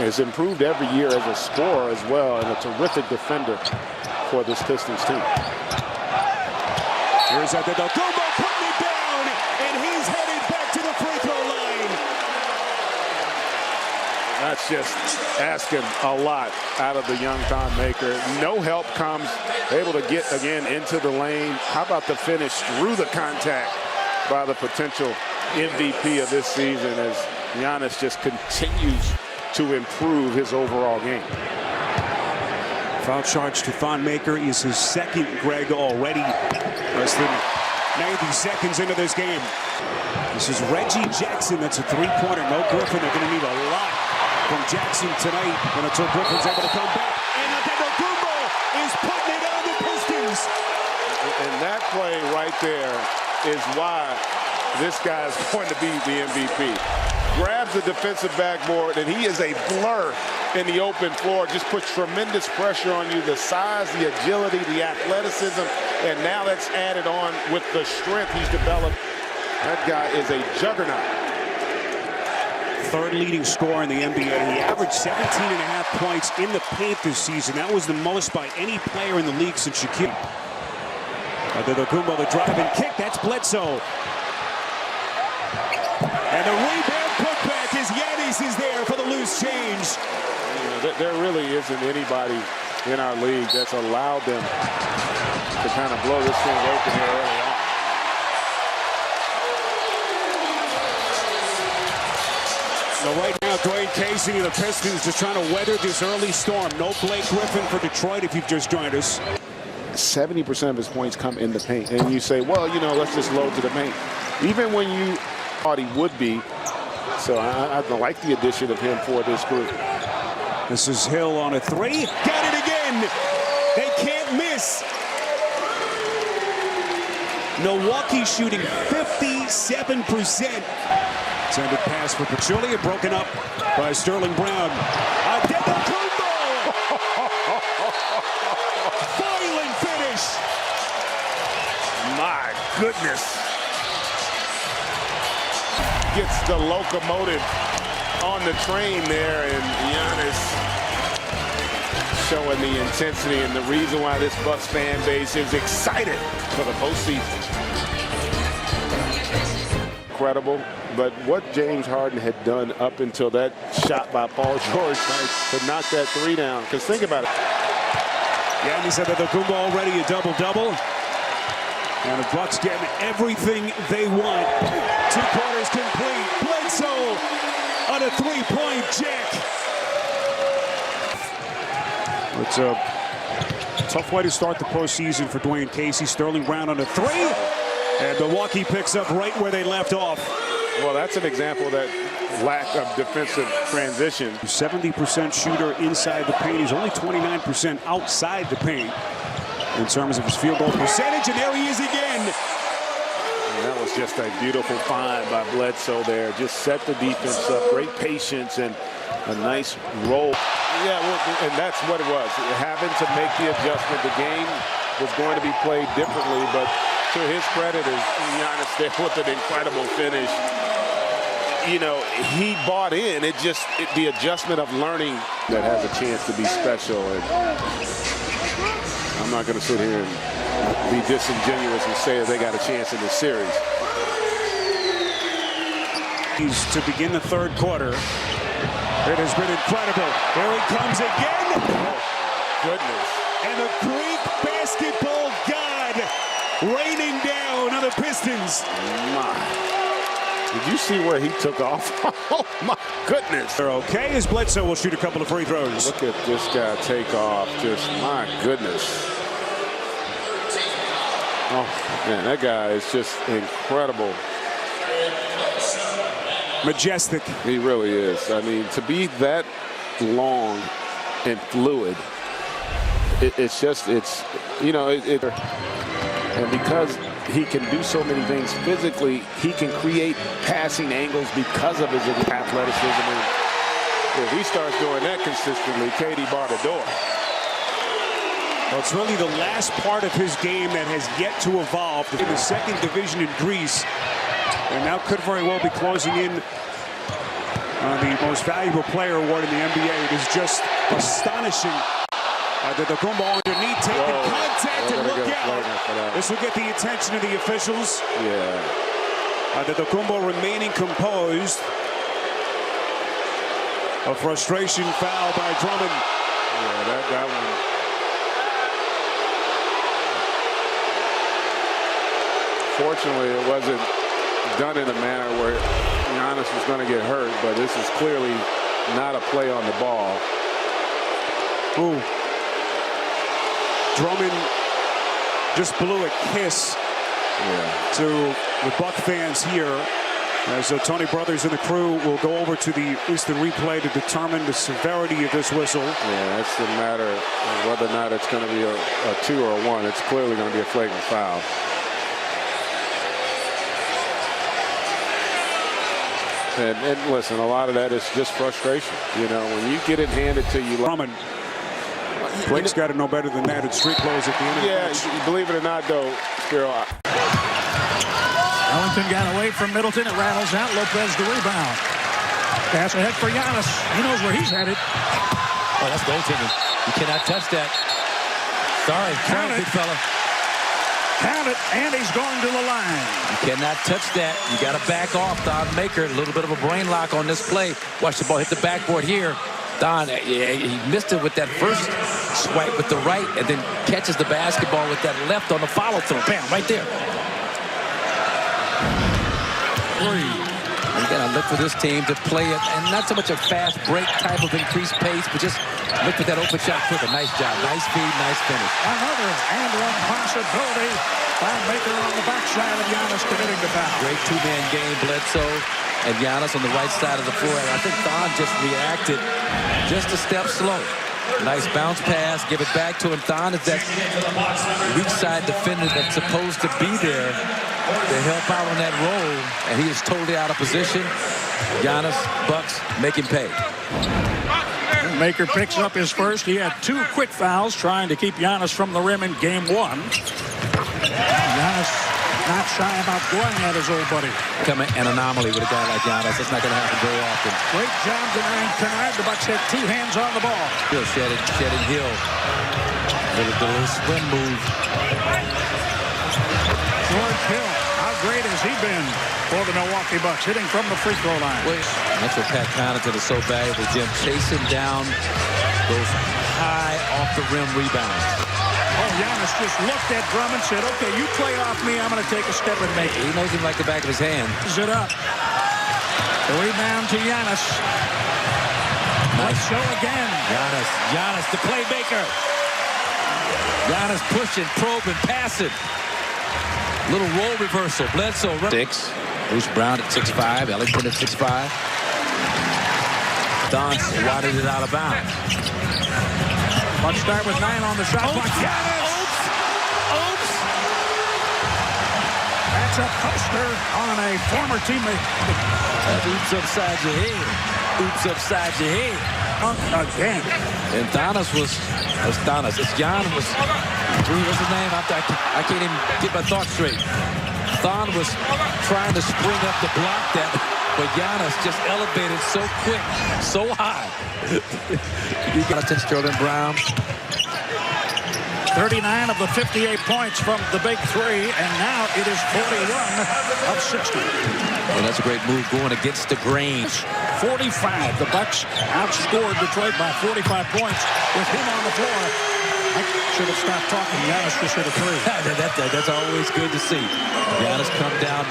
has improved every year as a scorer as well, and a terrific defender for this Pistons team. Here's Antetokounmpo putting it down, and he's headed back to the free throw line. That's just asking a lot out of the young Thon Maker. No help comes, able to get again into the lane. How about the finish through the contact by the potential MVP of this season as Giannis just continues to improve his overall game. Foul charge to Thon Maker is his second, Greg, already. Less than 90 seconds into this game. This is Reggie Jackson. That's a three-pointer. No Griffin. They're going to need a lot from Jackson tonight until Griffin's able to come back. And Antetokounmpo is putting it on the Pistons. And that play right there is why this guy is going to be the MVP. Grabs the defensive backboard, and he is a blur in the open floor. Just puts tremendous pressure on you. The size, the agility, the athleticism, and now that's added on with the strength he's developed. That guy is a juggernaut. Third leading scorer in the NBA. He averaged 17.5 points in the paint this season. That was the most by any player in the league since Shaquille. Antetokounmpo, the drive and kick. That's Bledsoe. And the rebound putback as Giannis is there for the loose change. There really isn't anybody in our league that's allowed them to kind of blow this thing open here early on. Now right now, Dwayne Casey and the Pistons just trying to weather this early storm. No Blake Griffin for Detroit if you've just joined us. 70% of his points come in the paint. And you say, well, you know, let's just load to the paint. Even when you thought he would be. So I like the addition of him for this group. This is Hill on a three. Got it again. They can't miss. Milwaukee shooting 57%. Sended pass for Pachulia, broken up by Sterling Brown. Antetokounmpo! Violent finish. My goodness. Gets the locomotive on the train there, and Giannis showing the intensity and the reason why this Bucks fan base is excited for the postseason. Incredible, but what James Harden had done up until that shot by Paul George to knock that three down, because think about it. Giannis Antetokounmpo already a double-double. And the Bucks getting everything they want. 2 quarters complete. Bledsoe on a three-point jack. It's a tough way to start the postseason for Dwayne Casey. Sterling Brown on a three. And Milwaukee picks up right where they left off. Well, that's an example of that lack of defensive transition. 70% shooter inside the paint. He's only 29% outside the paint in terms of his field goal percentage, and there he is again. And that was just a beautiful find by Bledsoe there. Just set the defense up, great patience, and a nice roll. Yeah, well, and that's what it was. Having to make the adjustment. The game was going to be played differently, but to his credit, is Giannis there with an incredible finish. You know, he bought in. The adjustment of learning that has a chance to be special. And I'm not going to sit here and be disingenuous and say that they got a chance in this series. To begin the third quarter. It has been incredible. There he comes again. Oh, goodness. And the Greek basketball god raining down on the Pistons. My. Did you see where he took off? Oh, my goodness. They're okay as Bledsoe will shoot a couple of free throws. Look at this guy take off. Just, my goodness. Oh, man, that guy is just incredible. Majestic. He really is. I mean, to be that long and fluid, it's you know, and because he can do so many things physically, he can create passing angles because of his athleticism. And if he starts doing that consistently, KD bar the door. Well, it's really the last part of his game that has yet to evolve in the second division in Greece. And now could very well be closing in the most valuable player award in the NBA. It is just astonishing. Antetokounmpo underneath, taking contact, and look out. This will get the attention of the officials. Yeah. Antetokounmpo remaining composed. A frustration foul by Drummond. Yeah, that one. Fortunately, it wasn't done in a manner where Giannis was going to get hurt, but this is clearly not a play on the ball. Ooh. Drummond just blew a kiss to the Buck fans here, as Tony Brothers and the crew will go over to the instant replay to determine the severity of this whistle. Yeah, that's the matter of whether or not it's going to be a 2 or a 1. It's clearly going to be a flagrant foul. And listen, a lot of that is just frustration. You know, when you get it handed to you. Drummond. Blake's got to know better than that at street clothes at the end of the match. Yeah, believe it or not, though, Spiro. Ellington got away from Middleton. It rattles out. Lopez the rebound. Pass ahead for Giannis. He knows where he's headed. Oh, that's goaltending. You cannot touch that. Sorry, big fella. Count it, and he's going to the line. You cannot touch that. You got to back off. Don Maker, a little bit of a brain lock on this play. Watch the ball hit the backboard here. Don, he missed it with that first swipe with the right, and then catches the basketball with that left on the follow-through. Bam, right there. You got to look for this team to play it, and not so much a fast break type of increased pace, but just look for that open shot quicker. Nice job. Nice feed, nice finish. Another and one possibility. Maker on the backside of Giannis committing the foul. Great two-man game, Bledsoe and Giannis on the right side of the floor. And I think Thon just reacted just a step slow. Nice bounce pass, give it back to him. Thon is that weak side defender that's supposed to be there to help out on that roll, and he is totally out of position. Giannis, Bucks, make him pay. Maker picks up his first. He had 2 quick fouls trying to keep Giannis from the rim in game 1. Giannis not shy about going at his old buddy. Become an anomaly with a guy like Giannis. That's not going to happen very often. Great job denying Kennard. The Bucks had 2 hands on the ball. Still shedding Hill. Little swim move. George Hill, how great has he been for the Milwaukee Bucks, hitting from the free throw line. That's what Pat Connaughton is so valuable, Jim. Chasing down those high off-the-rim rebounds. Oh, Giannis just looked at Drummond and said, okay, you play off me, I'm going to take a step and make it. He knows him like the back of his hand. Is it up? The rebound to Giannis. Nice show again. Giannis, the playmaker. Giannis pushing, probing, passing. Little roll reversal. Bledsoe. 6. Bruce Brown at 6'5". Ellington at 6'5". Don swatted it out of bounds. Bucks start with 9 on the shot clock. Oops. That's a poster on a former teammate. Oops upside your head. Oops upside your head. Again. And Giannis was. It's Giannis. What's his name? I can't even get my thoughts straight. Thon was trying to spring up to block that, but Giannis just elevated so quick, so high. You got to Sterling Brown. 39 of the 58 points from the big 3, and now it is 41 of 60. Well, that's a great move going against the grain. 45. The Bucks outscored Detroit by 45 points with him on the floor. I should have stopped talking. Giannis just hit a 3. That's always good to see. Giannis come down.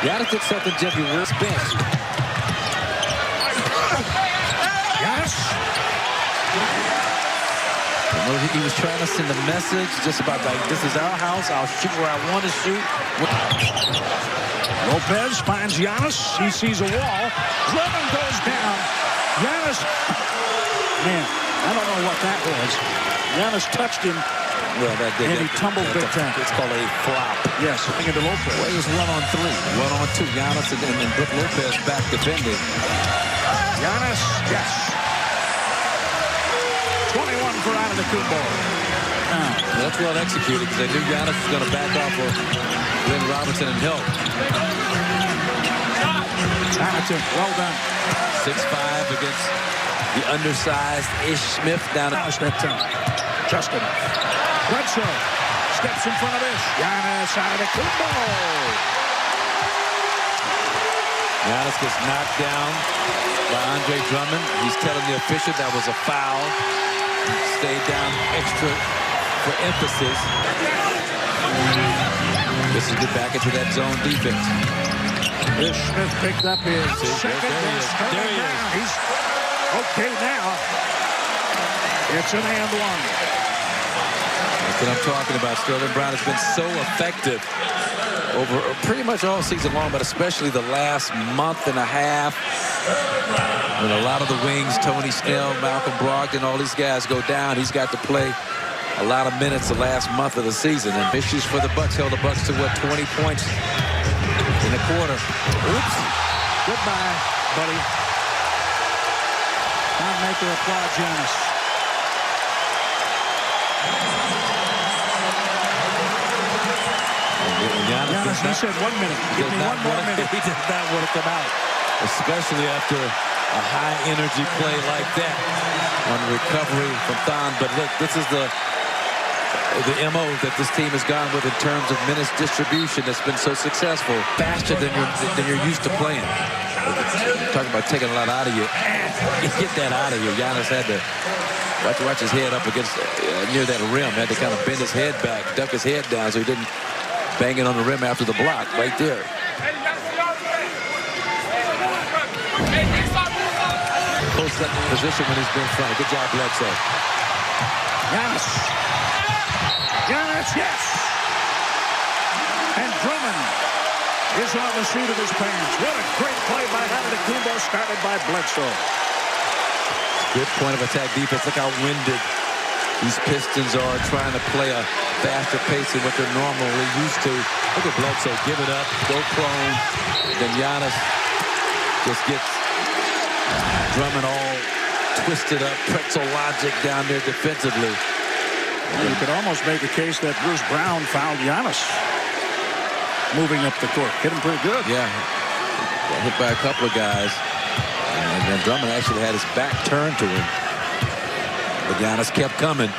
Giannis did something, Jeff. You will bench. Giannis. He was trying to send a message just about like, this is our house. I'll shoot where I want to shoot. Lopez finds Giannis. He sees a wall. Drummond goes down. Giannis. Man, I don't know what that was. Giannis touched him. Well, and he tumbled big time. It's called a flop. Yes, into Lopez. Well, it was 1-on-3. 1-on-2. Giannis and Brook Lopez back defending. Giannis, yes. 21 for Antetokounmpo. That's well executed because they knew Giannis was going to back off of Glenn Robinson and help. Hamilton, well done. 6'5" against the undersized Ish Smith down at Justin. Bledsoe steps in front of Ish. Giannis Antetokounmpo. Giannis gets knocked down by Andre Drummond. He's telling the official that was a foul. Stayed down extra for emphasis. This is get back into that zone defense. Ish Smith picked up his second. There he is. He's okay now. It's an and one. That's what I'm talking about. Sterling Brown has been so effective over pretty much all season long, but especially the last month and a half. When a lot of the wings, Tony Snell, Malcolm Brogdon, all these guys go down, he's got to play a lot of minutes the last month of the season. And issues for the Bucks held the Bucks to, what, 20 points in the quarter. Oops. Goodbye, buddy. Time maker applaud Giannis. Giannis, he said 1 minute. Give me one more minute. He did not want to come out, especially after a high-energy play like that on recovery from Thon. But look, this is the MO that this team has gone with in terms of minutes distribution that's been so successful, faster than you're used to playing. Talking about taking a lot out of you. Get that out of you. Giannis had to watch his head up against near that rim. Had to kind of bend his head back, duck his head down so he didn't bang it on the rim after the block right there. Post that position when he's been front. Good job, Bledsoe. Giannis. Giannis, yes. And Drummond is on the seat of his pants. What a great play by Antetokounmpo, started by Bledsoe. Good point of attack defense. Look how winded these Pistons are, trying to play a faster pace than what they're normally used to. Look at Bledsoe, give it up, go prone. Then Giannis just gets Drummond all twisted up, pretzel logic down there defensively. You could almost make a case that Bruce Brown fouled Giannis moving up the court. Hit him pretty good. Yeah, got hit by a couple of guys. And then Drummond actually had his back turned to him. But Giannis kept coming.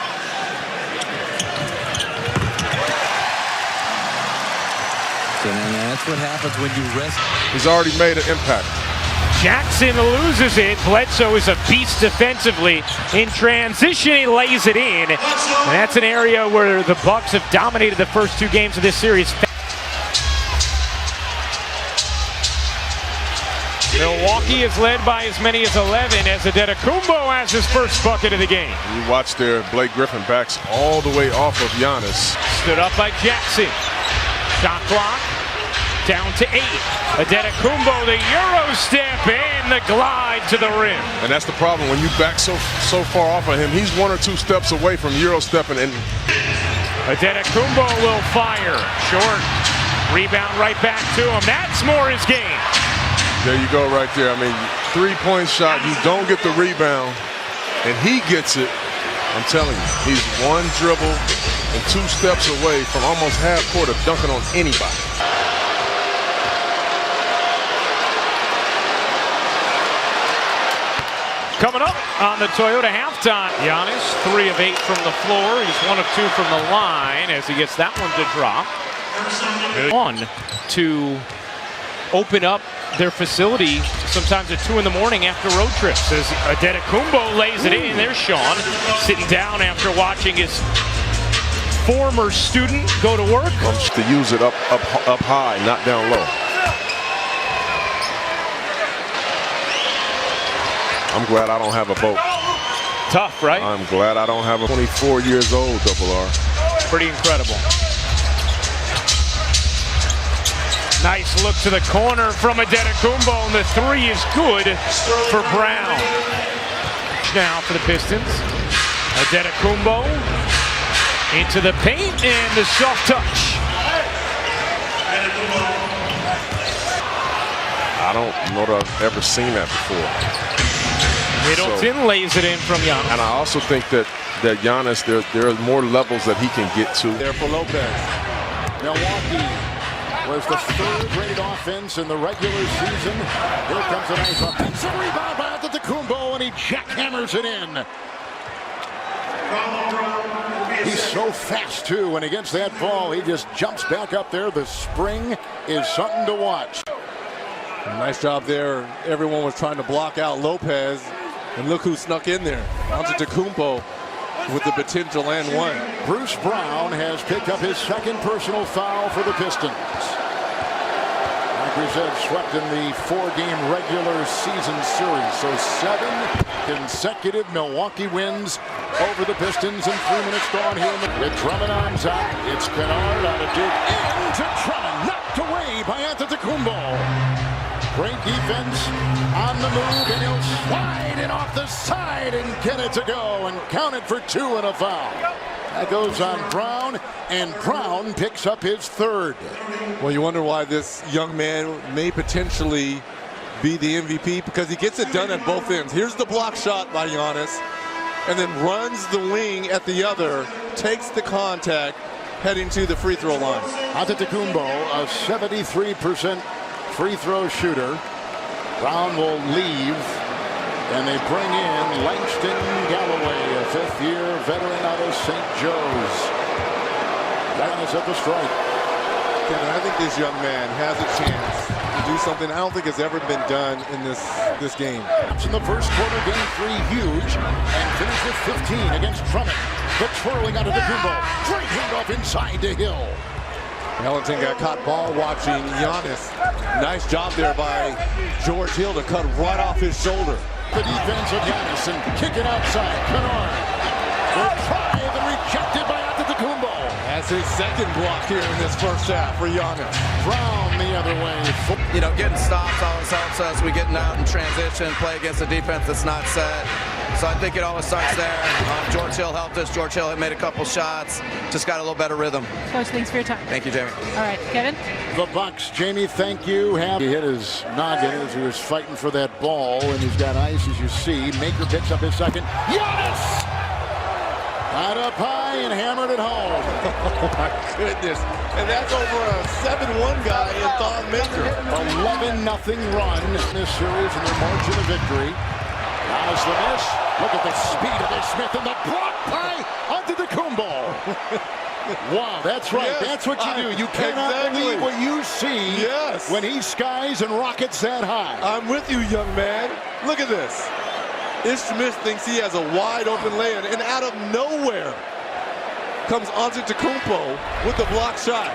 And that's what happens when you rest. He's already made an impact. Jackson loses it. Bledsoe is a beast defensively. In transition, he lays it in. And that's an area where the Bucks have dominated the first two games of this series. Milwaukee is led by as many as 11 as Antetokounmpo has his first bucket of the game. You watch there, Blake Griffin backs all the way off of Giannis. Stood up by Jackson. Shot clock down to 8. Antetokounmpo, the Euro step and the glide to the rim. And that's the problem when you back so far off of him. He's 1 or 2 steps away from Euro stepping. And Antetokounmpo will fire. Short. Rebound right back to him. That's more his game. there you go right there. I mean, 3-point shot, you don't get the rebound, and he gets it. I'm telling you, he's 1 dribble and 2 steps away from almost half court of dunking on anybody. Coming up on the Toyota halftime, Giannis, 3 of 8 from the floor. He's 1 of 2 from the line as he gets that one to drop. On to open up their facility sometimes at 2 in the morning after road trips. As Antetokounmpo lays it in, there's Sean sitting down after watching his former student go to work. To use it up high, not down low. I'm glad I don't have a boat. Tough, right? I'm glad I don't have a 24 years old double R. Pretty incredible. Nice look to the corner from Antetokounmpo, and the 3 is good for Brown. Now for the Pistons. Antetokounmpo into the paint and the soft touch. I don't know that I've ever seen that before. Middleton lays it in from Giannis. And I also think that Giannis, there are more levels that he can get to. There for Lopez. Milwaukee was the third rated offense in the regular season. Here comes a nice offensive rebound by Antetokounmpo, and he jackhammers it in. He's so fast, too, and against that ball, he just jumps back up there. The spring is something to watch. Nice job there. Everyone was trying to block out Lopez, and look who snuck in there. Antetokounmpo with the potential and one. Bruce Brown has picked up his second personal foul for the Pistons. Like we said, swept in the 4-game regular season series. So 7 consecutive Milwaukee wins over the Pistons, and 3 minutes gone here. With Drummond on top, it's Kennard out of Duke. Into Drummond, knocked away by Antetokounmpo. Great defense on the move, and he'll slide it off the side and get it to go, and count it for 2 and a foul. That goes on Brown, and Brown picks up his third. Well, you wonder why this young man may potentially be the MVP, because he gets it done at both ends. Here's the block shot by Giannis, and then runs the wing at the other, takes the contact, heading to the free throw line. Antetokounmpo, a 73% free throw shooter. Brown will leave, and they bring in Langston Galloway, a 5th-year veteran out of St. Joe's. Giannis at the strike. Kevin, I think this young man has a chance to do something I don't think has ever been done in this game. In the first quarter, game 3, huge, and finished with 15 against Drummond. The twirling out of the Antetokounmpo. Great handoff inside to Hill. Ellington got caught ball watching Giannis. Nice job there by George Hill to cut right off his shoulder. The defense of Giannis and kick it outside. Kennard will try and rejected by Antetokounmpo. That's his second block here in this first half for Giannis. Brown the other way. You know, getting stops always helps us. We getting out in transition, play against a defense that's not set. So I think it always starts there. George Hill helped us. George Hill made a couple shots. Just got a little better rhythm. Coach, thanks for your time. Thank you, Jamie. All right, Kevin? The Bucks. Jamie, thank you. He hit his noggin as he was fighting for that ball, and he's got ice, as you see. Maker picks up his second. Giannis! Got up high and hammered it home. Oh, my goodness. And that's over a 7-1 guy in Thon Maker. 11-0 run in this series, and their margin of victory. Giannis the miss. Look at the speed of this Smith, and the block by Antetokounmpo. Wow, that's right. Yes, that's what you do. You cannot believe what you see when he skies and rockets that high. I'm with you, young man. Look at this. Ish Smith thinks he has a wide open lane, and out of nowhere comes Antetokounmpo with the block shot.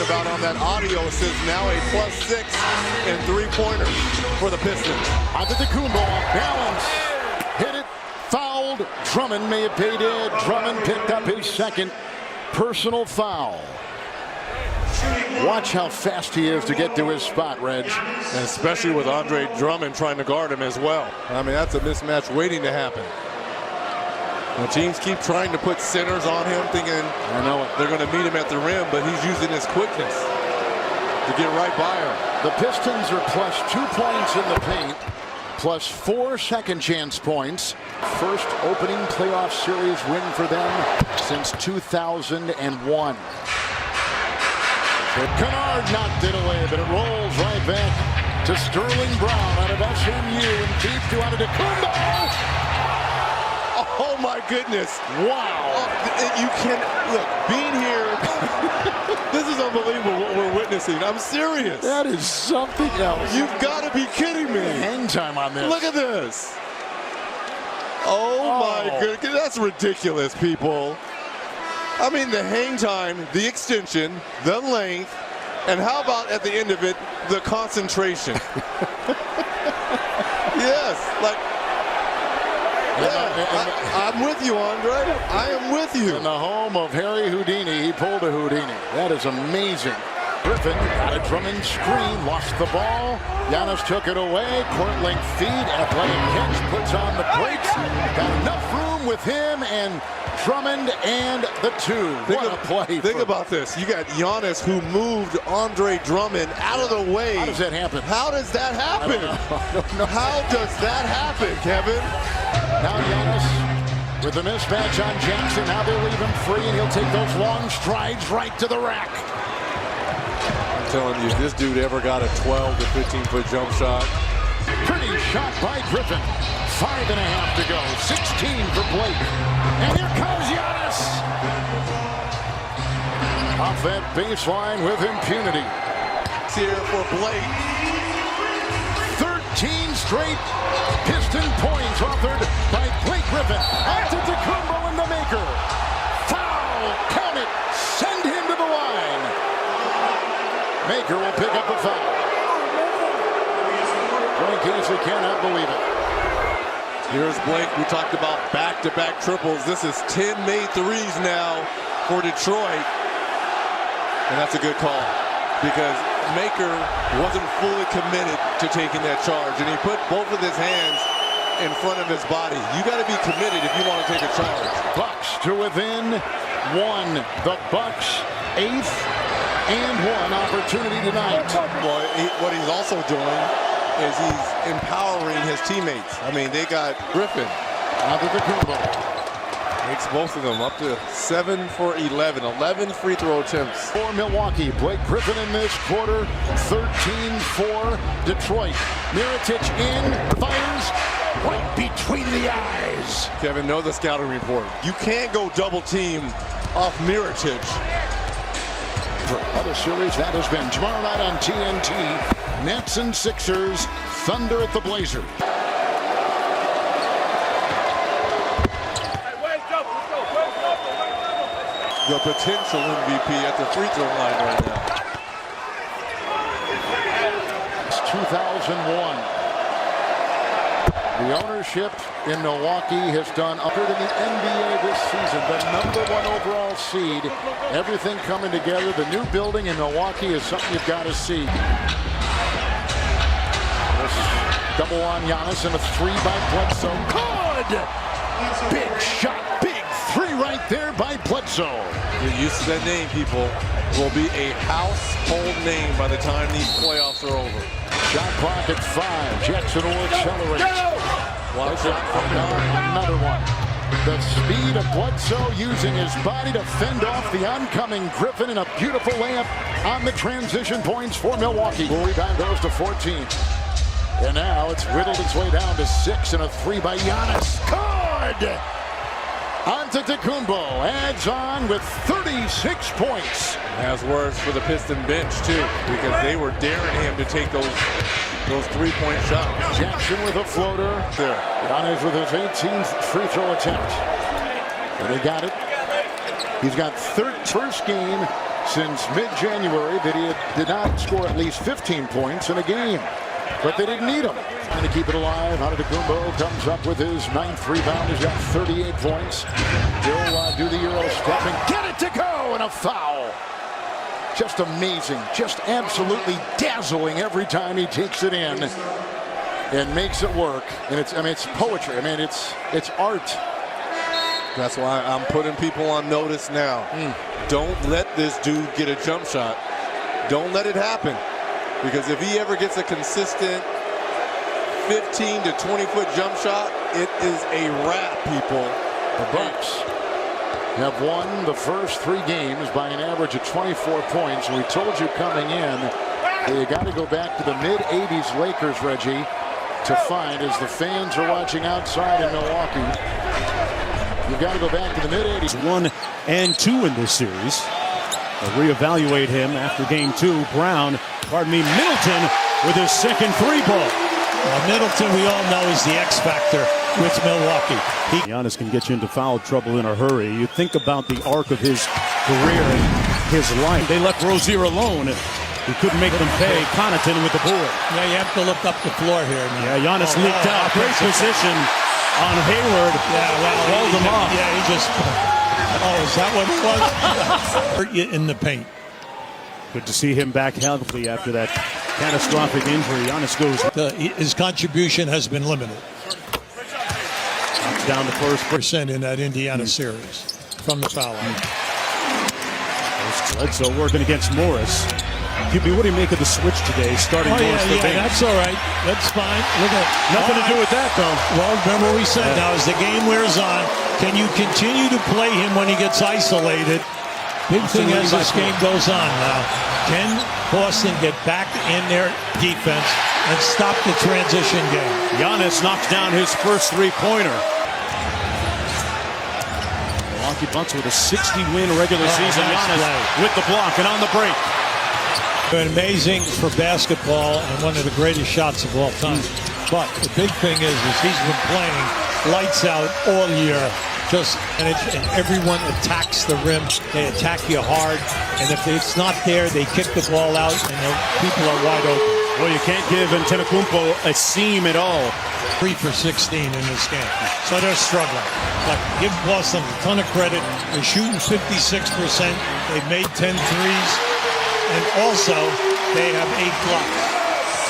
About on that audio, it says now a +6 in 3-pointers for the Pistons. Antetokounmpo off balance. Hit it. Fouled. Drummond may have paid it. Drummond picked up his second personal foul. Watch how fast he is to get to his spot, Reg. And especially with Andre Drummond trying to guard him as well. I mean, that's a mismatch waiting to happen. The teams keep trying to put centers on him, thinking they're going to meet him at the rim, but he's using his quickness to get right by him. The Pistons are +2 points in the paint, +4 second chance points. First opening playoff series win for them since 2001. Kennard knocked it away, but it rolls right back to Sterling Brown out of SMU and deep to Antetokounmpo. Oh my goodness. Wow. You can look, being here, this is unbelievable what we're witnessing. I'm serious. That is something else. You've got to be kidding me. Hang time on this. Look at this. Oh my goodness. That's ridiculous, people. I mean, the hang time, the extension, the length, and how about at the end of it, the concentration? Yes, like, yeah, I'm with you, Andre. I am with you. In the home of Harry Houdini, he pulled a Houdini. That is amazing. Griffin got a Drummond screen, lost the ball. Giannis took it away. Court length feed, athletic catch, puts on the brakes. Got enough room with him and Drummond and the two. What a play. Think about this. You got Giannis who moved Andre Drummond out of the way. How does that happen? How does that happen? I don't know. How does that happen, Kevin? Now Giannis with the mismatch on Jackson. Now they leave him free, and he'll take those long strides right to the rack. I'm telling you, if this dude ever got a 12 to 15-foot jump shot. Pretty shot by Griffin. 5.5 to go. 16 for Blake. And here comes Giannis. Off that baseline with impunity. Here for Blake. 13 straight Piston points authored by Blake Griffin. Antetokounmpo in the maker. Foul. Count it. Send him to the line. Maker will pick up the foul. Blake Casey cannot believe it. Here's Blake. We talked about back-to-back triples. This is 10 made threes now for Detroit. And that's a good call because Maker wasn't fully committed to taking that charge. And he put both of his hands in front of his body. You got to be committed if you want to take a charge. Bucks to within one. The Bucks 8th and 1 opportunity tonight. Well, what he's also doing is he's empowering his teammates. I mean, they got Griffin. Antetokounmpo Makes both of them up to 7 for 11. 11 free throw attempts. For Milwaukee, Blake Griffin in this quarter. 13 for Detroit. Mirotic in, fires right between the eyes. Kevin, know the scouting report. You can't go double team off Mirotic. For other series, that has been tomorrow night on TNT. Nets and Sixers, Thunder at the Blazers. The potential MVP at the free throw line right now. It's 2001. The ownership in Milwaukee has done upward in the NBA this season. The #1 overall seed. Everything coming together. The new building in Milwaukee is something you've got to see. This double on Giannis and a 3 by Bledsoe. Good! Big shot. Big 3 right there by Bledsoe. You're used to that name, people. Will be a household name by the time these playoffs are over. Shot clock at 5. Jackson will accelerate. Watch it from another one. The speed of Bledsoe using his body to fend off the oncoming Griffin, and a beautiful layup on the transition points for Milwaukee. Rebound goes to 14. And now it's whittled its way down to 6 and a 3 by Giannis. Good! Antetokounmpo adds on with 36 points. Has words for the Piston bench, too, because they were daring him to take those 3-point shots. Jackson with a floater. There. Giannis with his 18th free throw attempt. And they got it. He's got first game since mid-January that he did not score at least 15 points in a game. But they didn't need him. And to keep it alive, Antetokounmpo comes up with his 9th rebound. He's got 38 points. He'll do the Euro step and get it to go, and a foul. Just amazing, just absolutely dazzling every time he takes it in and makes it work. And it's poetry. I mean, it's art. That's why I'm putting people on notice now. Don't let this dude get a jump shot. Don't let it happen. Because if he ever gets a consistent 15 to 20-foot jump shot, it is a wrap, people. The Bucks have won the first 3 games by an average of 24 points. We told you coming in, you got to go back to the mid-'80s Lakers, Reggie, to find, as the fans are watching outside in Milwaukee, you've got to go back to the mid-'80s. 1 and 2 in this series. They'll reevaluate him after game 2. Middleton with his second 3 ball. Middleton, we all know, is the X factor with Milwaukee. Giannis can get you into foul trouble in a hurry. You think about the arc of his career and his life. They left Rozier alone. He couldn't make them pay. Connaughton with the board. Yeah, you have to look up the floor here. Yeah, Giannis leaked out. Great position on Hayward. Yeah, well, rolled him off. Yeah, he just... Oh, is that what it was? Hurt you in the paint. Good to see him back healthy after that catastrophic injury. Giannis goes. His contribution has been limited. Down the first % in that Indiana series from the foul line. Bledsoe working against Morris. QB, what do you make of the switch today? Starting that's all right. That's fine. Look at Nothing to do with that, though. Well, remember we said now as the game wears on, can you continue to play him when he gets isolated? Big thing as this game goes on now. Can Boston get back in their defense and stop the transition game? Giannis knocks down his first three-pointer. Milwaukee Bucks with a 60-win regular season. Giannis with the block and on the break. Amazing for basketball and one of the greatest shots of all time. But the big thing is he's been playing lights out all year. And everyone attacks the rim. They attack you hard. And if it's not there, they kick the ball out and people are wide open. Well, you can't give Antetokounmpo a seam at all. 3 for 16 in this game. So they're struggling. But give Boston a ton of credit. They're shooting 56%. They've made 10 threes. And also, they have 8 blocks.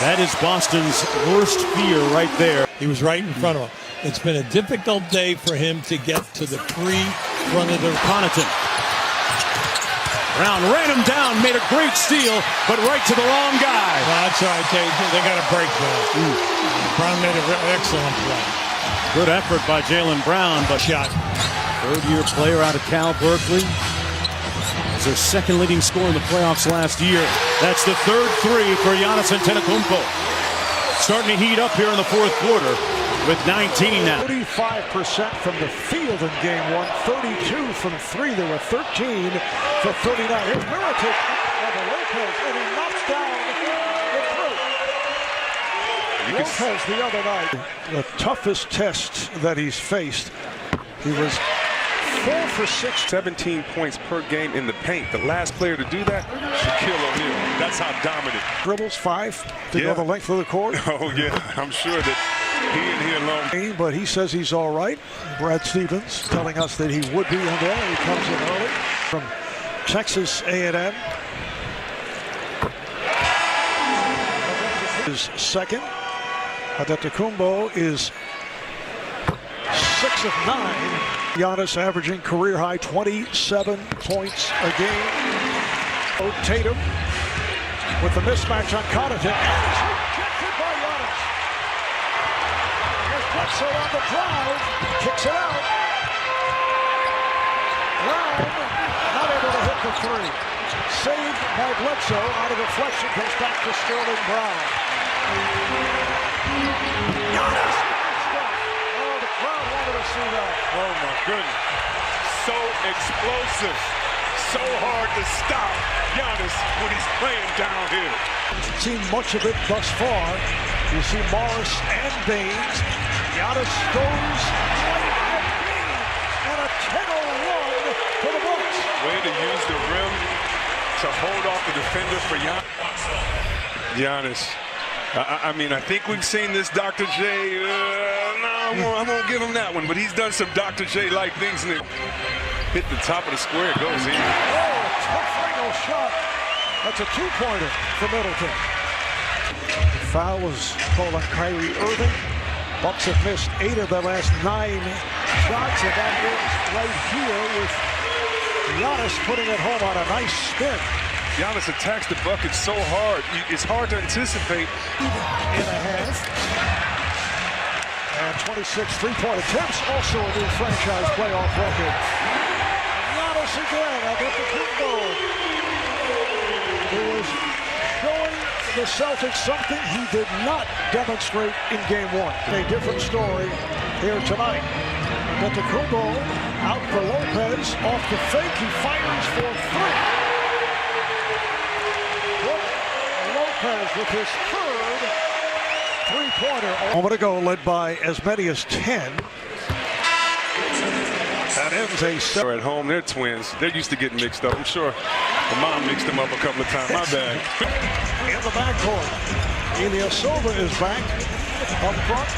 That is Boston's worst fear right there. He was right in front of him. It's been a difficult day for him to get to the front of the Connaughton. Brown ran him down, made a great steal, but right to the wrong guy. Well, that's all right. They got a break there. Brown made an excellent play. Good effort by Jaylen Brown, but shot. Third-year player out of Cal Berkeley. Was their second leading scorer in the playoffs last year. That's the third three for Giannis Antetokounmpo. Starting to heat up here in the fourth quarter with 19 now. 35% from the field in game one, 32 from three. There were 13 for 39. Here's Mirotic of the Lopez, and he knocks down the three. Lopez the other night, the toughest test that he's faced. He was 4 for 6. 17 points per game in the paint. The last player to do that, Shaquille O'Neal. That's how dominant. Dribbles 5 to go the length of the court. Oh, yeah. I'm sure that he alone. But he says he's all right. Brad Stevens telling us that he would be in there. He comes in early from Texas A&M. Is second. Antetokounmpo is 6 of 9. Giannis averaging career-high 27 points a game. Tatum with the mismatch on Connaughton. Rejected by Giannis. Here's Bledsoe on the drive. Kicks it out. Brown not able to hit the three. Saved by Bledsoe. Out of deflection comes back to Sterling Brown. Giannis. Oh my goodness. So explosive. So hard to stop Giannis when he's playing downhill. Haven't seen much of it thus far. You see Morris and Baines. Giannis goes right at Baines. And a 10-0 run for the Bucks. Way to use the rim to hold off the defender for Giannis. I mean, I think we've seen this Dr. J. I won't give him that one, but he's done some Dr. J-like things. And hit the top of the square, it goes in. Oh, tough angle shot. That's a two-pointer for Middleton. The foul was called on Kyrie Irving. Bucks have missed 8 of their last 9 shots, and that is right here with Giannis putting it home on a nice spin. Giannis attacks the bucket so hard. It's hard to anticipate. In a half. And 26 three-point attempts, also a new franchise playoff record. Giannis again, Antetokounmpo, who is showing the Celtics something he did not demonstrate in game one. A different story here tonight. Antetokounmpo out for Lopez, off the fake, he fires for 3. Lopez with his third three-pointer. A moment ago, led by as many as 10. That ends a set. At home, they're twins. They're used to getting mixed up. I'm sure the mom mixed them up a couple of times. My bad. In the backcourt, Ilyasova is back up front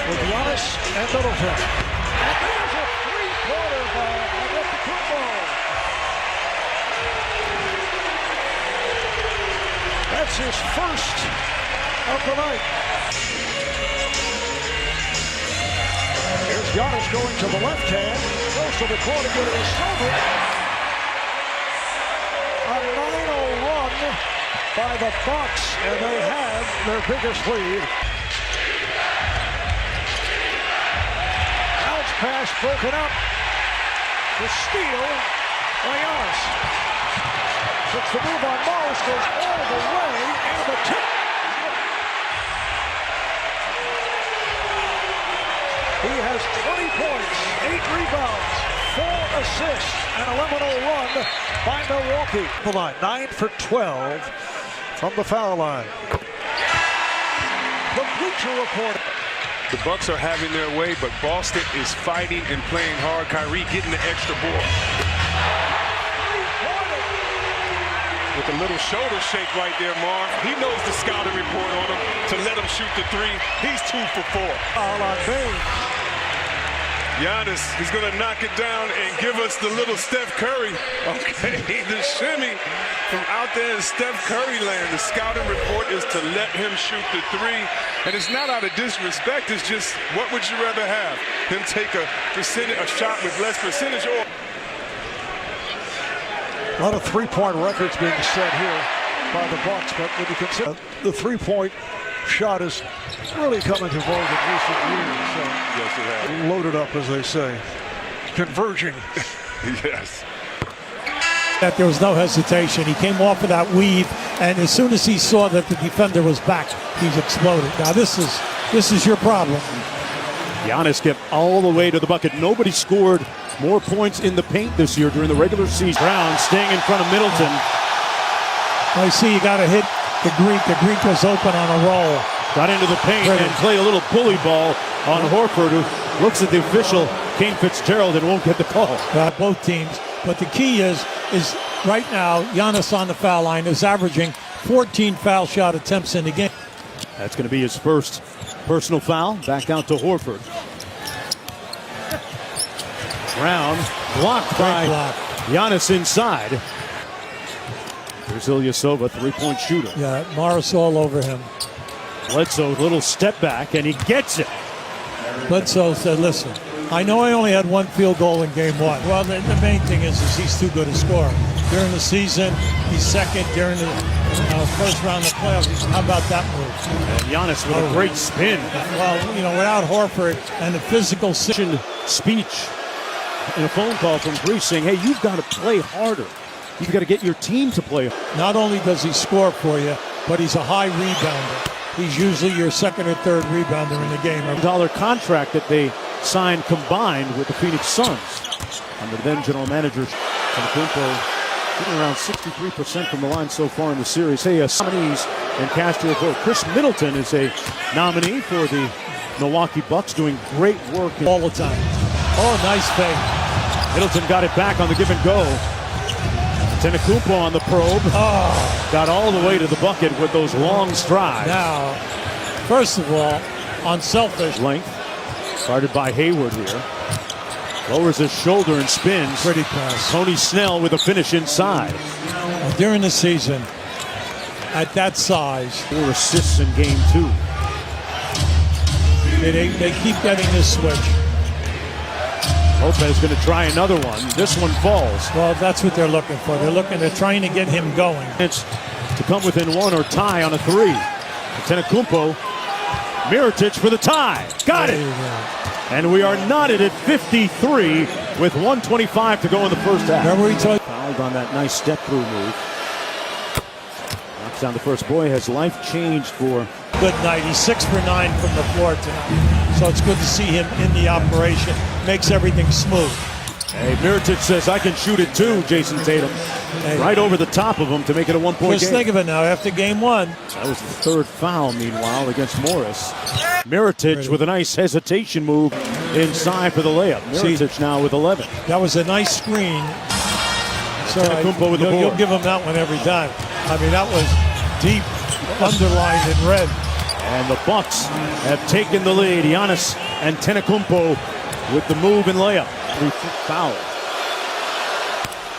with Giannis and Middleton. And there's a three-pointer by Antetokounmpo. That's his first of the night. Here's Giannis going to the left hand. Goes to the corner, getting a silver. A 9-0 run by the Bucks, and they have their biggest lead. Bounce pass broken up. The steal by Giannis. Puts the move on Morris, goes all the way, and the tip. He has 20 points, 8 rebounds, 4 assists, and a 11-0 run by Milwaukee. Come on, 9 for 12 from the foul line. The Bleacher Report. The Bucks are having their way, but Boston is fighting and playing hard. Kyrie getting the extra ball. With a little shoulder shake right there, Marv. He knows the scouting report on him to let him shoot the three. He's 2 for 4. Foul on Baines. Giannis, he's going to knock it down and give us the little Steph Curry. Okay, the shimmy from out there in Steph Curry land. The scouting report is to let him shoot the three. And it's not out of disrespect. It's just, what would you rather have? Him take a shot with less percentage or... A lot of three-point records being set here by the Bucks, but when you consider the three-point shot is really coming to vogue in recent years. So yes, it has. Loaded up, as they say. Converging. Yes. That there was no hesitation. He came off of that weave, and as soon as he saw that the defender was back, he's exploded. Now this is your problem. Giannis kept all the way to the bucket. Nobody scored more points in the paint this year during the regular season. Brown staying in front of Middleton. I see you got to hit the Greek. The Greek was open on a roll. Got into the paint and play a little bully ball on Horford, who looks at the official, Kane Fitzgerald, and won't get the call. Both teams. But the key is right now, Giannis on the foul line is averaging 14 foul shot attempts in the game. That's going to be his first personal foul. Back out to Horford. Brown blocked by Giannis inside. Here's Ilyasova, three-point shooter. Yeah, Morris all over him. Bledsoe, little step back, and he gets it. Bledsoe said, listen, I know I only had one field goal in game one. Well, the main thing is he's too good a scorer. During the season, he's second. During the first round of the playoffs, how about that move? And Giannis with a great spin. Well, without Horford and the physical speech in a phone call from Greece saying, hey, you've got to play harder. You've got to get your team to play. Not only does he score for you, but he's a high rebounder. He's usually your second or third rebounder in the game. $1 contract that they signed combined with the Phoenix Suns. Under then general manager Antetokounmpo, getting around 63% from the line so far in the series. Hey, nominees and cast to report. Chris Middleton is a nominee for the Milwaukee Bucks, doing great work all the time. Oh, nice fake. Middleton got it back on the give and go. Antetokounmpo on the probe. Oh. Got all the way to the bucket with those long strides. Now, first of all, unselfish. Length. Started by Hayward here. Lowers his shoulder and spins. Pretty pass. Tony Snell with a finish inside. During the season, at that size. 4 assists in game 2. They keep getting this switch. Lopez going to try another one. This one falls. Well, that's what they're looking for. They're trying to get him going. It's to come within one or tie on a 3. Antetokounmpo, Mirotic for the tie. Got it. And we are knotted at 53 with 1:25 to go in the first half. Remember he told fouled on that nice step-through move. Knocks down the first. Boy, has life changed for. Good night. He's 6 for 9 from the floor tonight. So it's good to see him in the operation. Makes everything smooth. Hey, Mirotic says, I can shoot it too, Jason Tatum. Hey. Right over the top of him to make it a 1-point game. Just think of it now, after game 1. That was the third foul, meanwhile, against Morris. Mirotic with a nice hesitation move inside for the layup. Mirotic now with 11. That was a nice screen. So Antetokounmpo with the board. You'll give him that one every time. I mean, that was deep, underlined in red. And the Bucks have taken the lead. Giannis Antetokounmpo with the move and layup. 3 foul.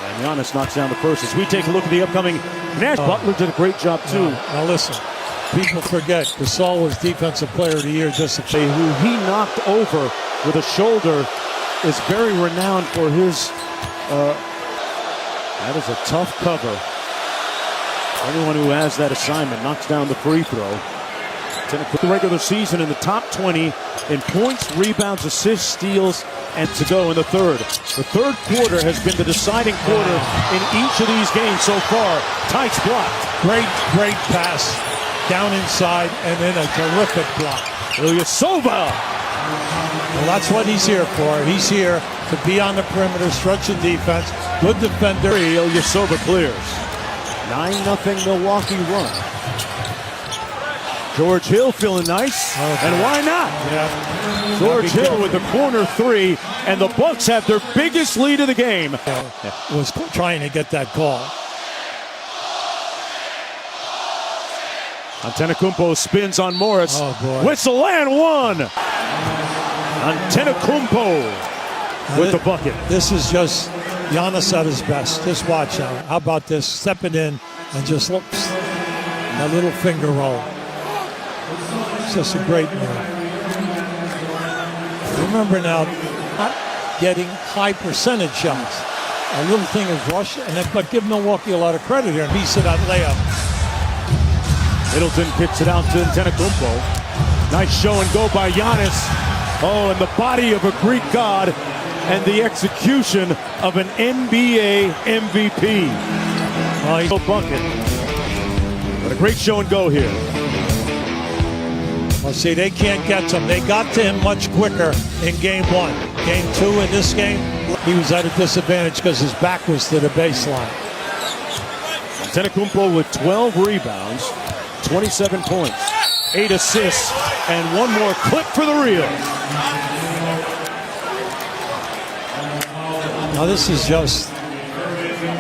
And Giannis knocks down the first. As we take a look at the upcoming match, Butler did a great job too. Now listen, people forget Gasol was Defensive Player of the Year just who he knocked over with a shoulder is very renowned for his. That is a tough cover. Anyone who has that assignment knocks down the free throw. The regular season in the top 20 in points, rebounds, assists, steals, and to go in the third. The third quarter has been the deciding quarter in each of these games so far. Tights blocked. Great pass down inside, and then a terrific block. Ilyasova. Well, that's what he's here for. He's here to be on the perimeter, stretch the defense. Good defender. Ilyasova clears. 9-0 Milwaukee run. George Hill feeling nice, and why not? Yeah. George Hill with the corner three, and the Bucks have their biggest lead of the game. Was trying to get that call. Antetokounmpo spins on Morris. Oh, boy. Whistle and one. Antetokounmpo with the bucket. This is just Giannis at his best. Just watch out. How about this? Stepping in and just looks. That little finger roll. It's just a great move. Remember now, not getting high percentage shots. A little thing is rush, but give Milwaukee a lot of credit here. He said that layup. Middleton kicks it out to Antetokounmpo. Nice show and go by Giannis. Oh, and the body of a Greek god and the execution of an NBA MVP. Nice bucket. But a great show and go here. Well, see, they can't get to him. They got to him much quicker in game one. Game two in this game, he was at a disadvantage because his back was to the baseline. Antetokounmpo with 12 rebounds, 27 points, 8 assists, and one more clip for the reel. Now this is just,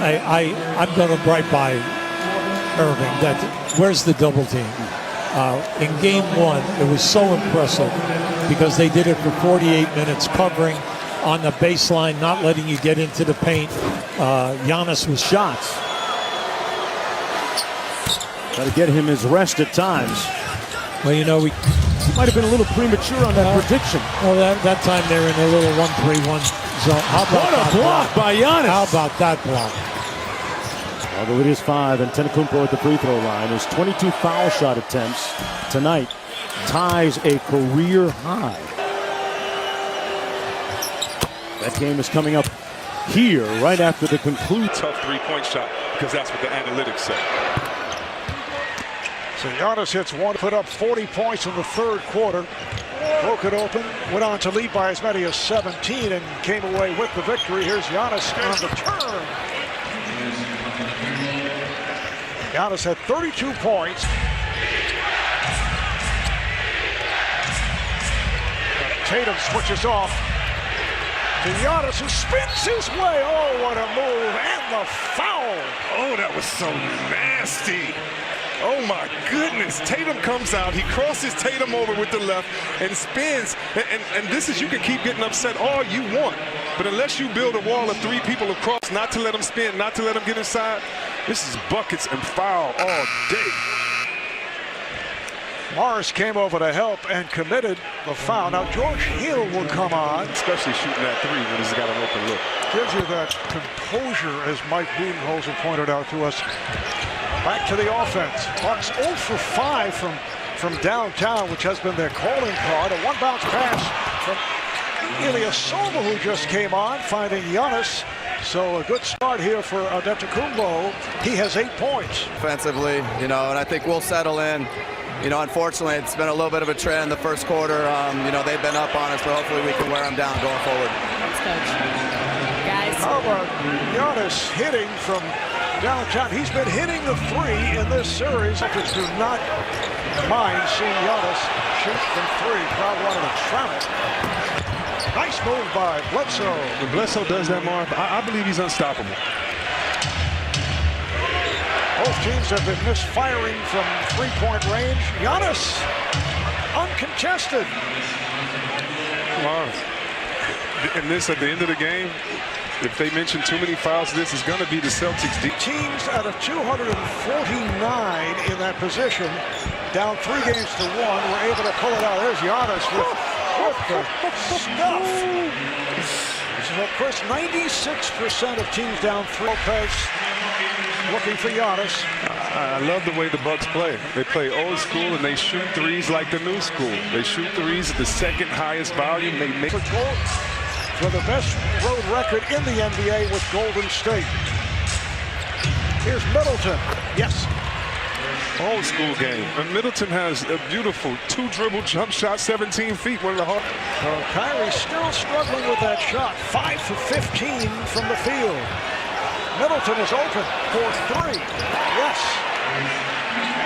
I'm going to right by Irving. Where's the double team? In game one, it was so impressive because they did it for 48 minutes, covering on the baseline, not letting you get into the paint. Giannis with shots. Got to get him his rest at times. Well, you know, we might have been a little premature on that prediction. Well, that time they were in a little 1-3-1 zone. How about what a block by Giannis! How about that block? Although it is 5, and Antetokounmpo at the free throw line. His 22 foul shot attempts tonight ties a career high. That game is coming up here right after the conclusion. Tough three-point shot because that's what the analytics say. So Giannis hits one, put up 40 points in the third quarter. Broke it open, went on to lead by as many as 17 and came away with the victory. Here's Giannis on the turn. Giannis had 32 points. Tatum switches off to Giannis, who spins his way. Oh, what a move, and the foul. Oh, that was so nasty. Oh my goodness, Tatum comes out, he crosses Tatum over with the left and spins, and this is, you can keep getting upset all you want, but unless you build a wall of 3 people across, not to let them spin, not to let them get inside, this is buckets and foul all day. Morris came over to help and committed the foul. Now George Hill will come on. Especially shooting that 3 when he's got an open look. Gives you that composure, as Mike Budenholzer pointed out to us. Back to the offense. Bucks 0 for 5 from downtown, which has been their calling card. A one-bounce pass from Ilyasova, who just came on, finding Giannis. So a good start here for Antetokounmpo. He has 8 points. Offensively, you know, and I think we'll settle in. You know, unfortunately, it's been a little bit of a trend the first quarter. You know, they've been up on us, but hopefully we can wear them down going forward. Thanks, Coach. Guys. How about Giannis hitting from downtown? He's been hitting the 3 in this series. Celtics do not mind seeing Giannis shoot from 3. Crowd wanted to travel. Nice move by Bledsoe. When Bledsoe does that, Marv, I believe he's unstoppable. Both teams have been misfiring from 3-point range. Giannis, uncontested. Marv, and this at the end of the game, if they mention too many fouls, this is going to be the Celtics. Teams out of 249 in that position, down 3 games to 1, were able to pull it out. There's Giannis with the stuff. So, Chris, 96% of teams down 3. Lopez looking for Giannis. I love the way the Bucks play. They play old school and they shoot threes like the new school. They shoot threes at the second highest volume. They make for the best road record in the NBA with Golden State. Here's Middleton. Yes. Old school game. And Middleton has a beautiful two-dribble jump shot, 17 feet, one of the hard. Kyrie still struggling with that shot. 5 for 15 from the field. Middleton is open for 3. Yes.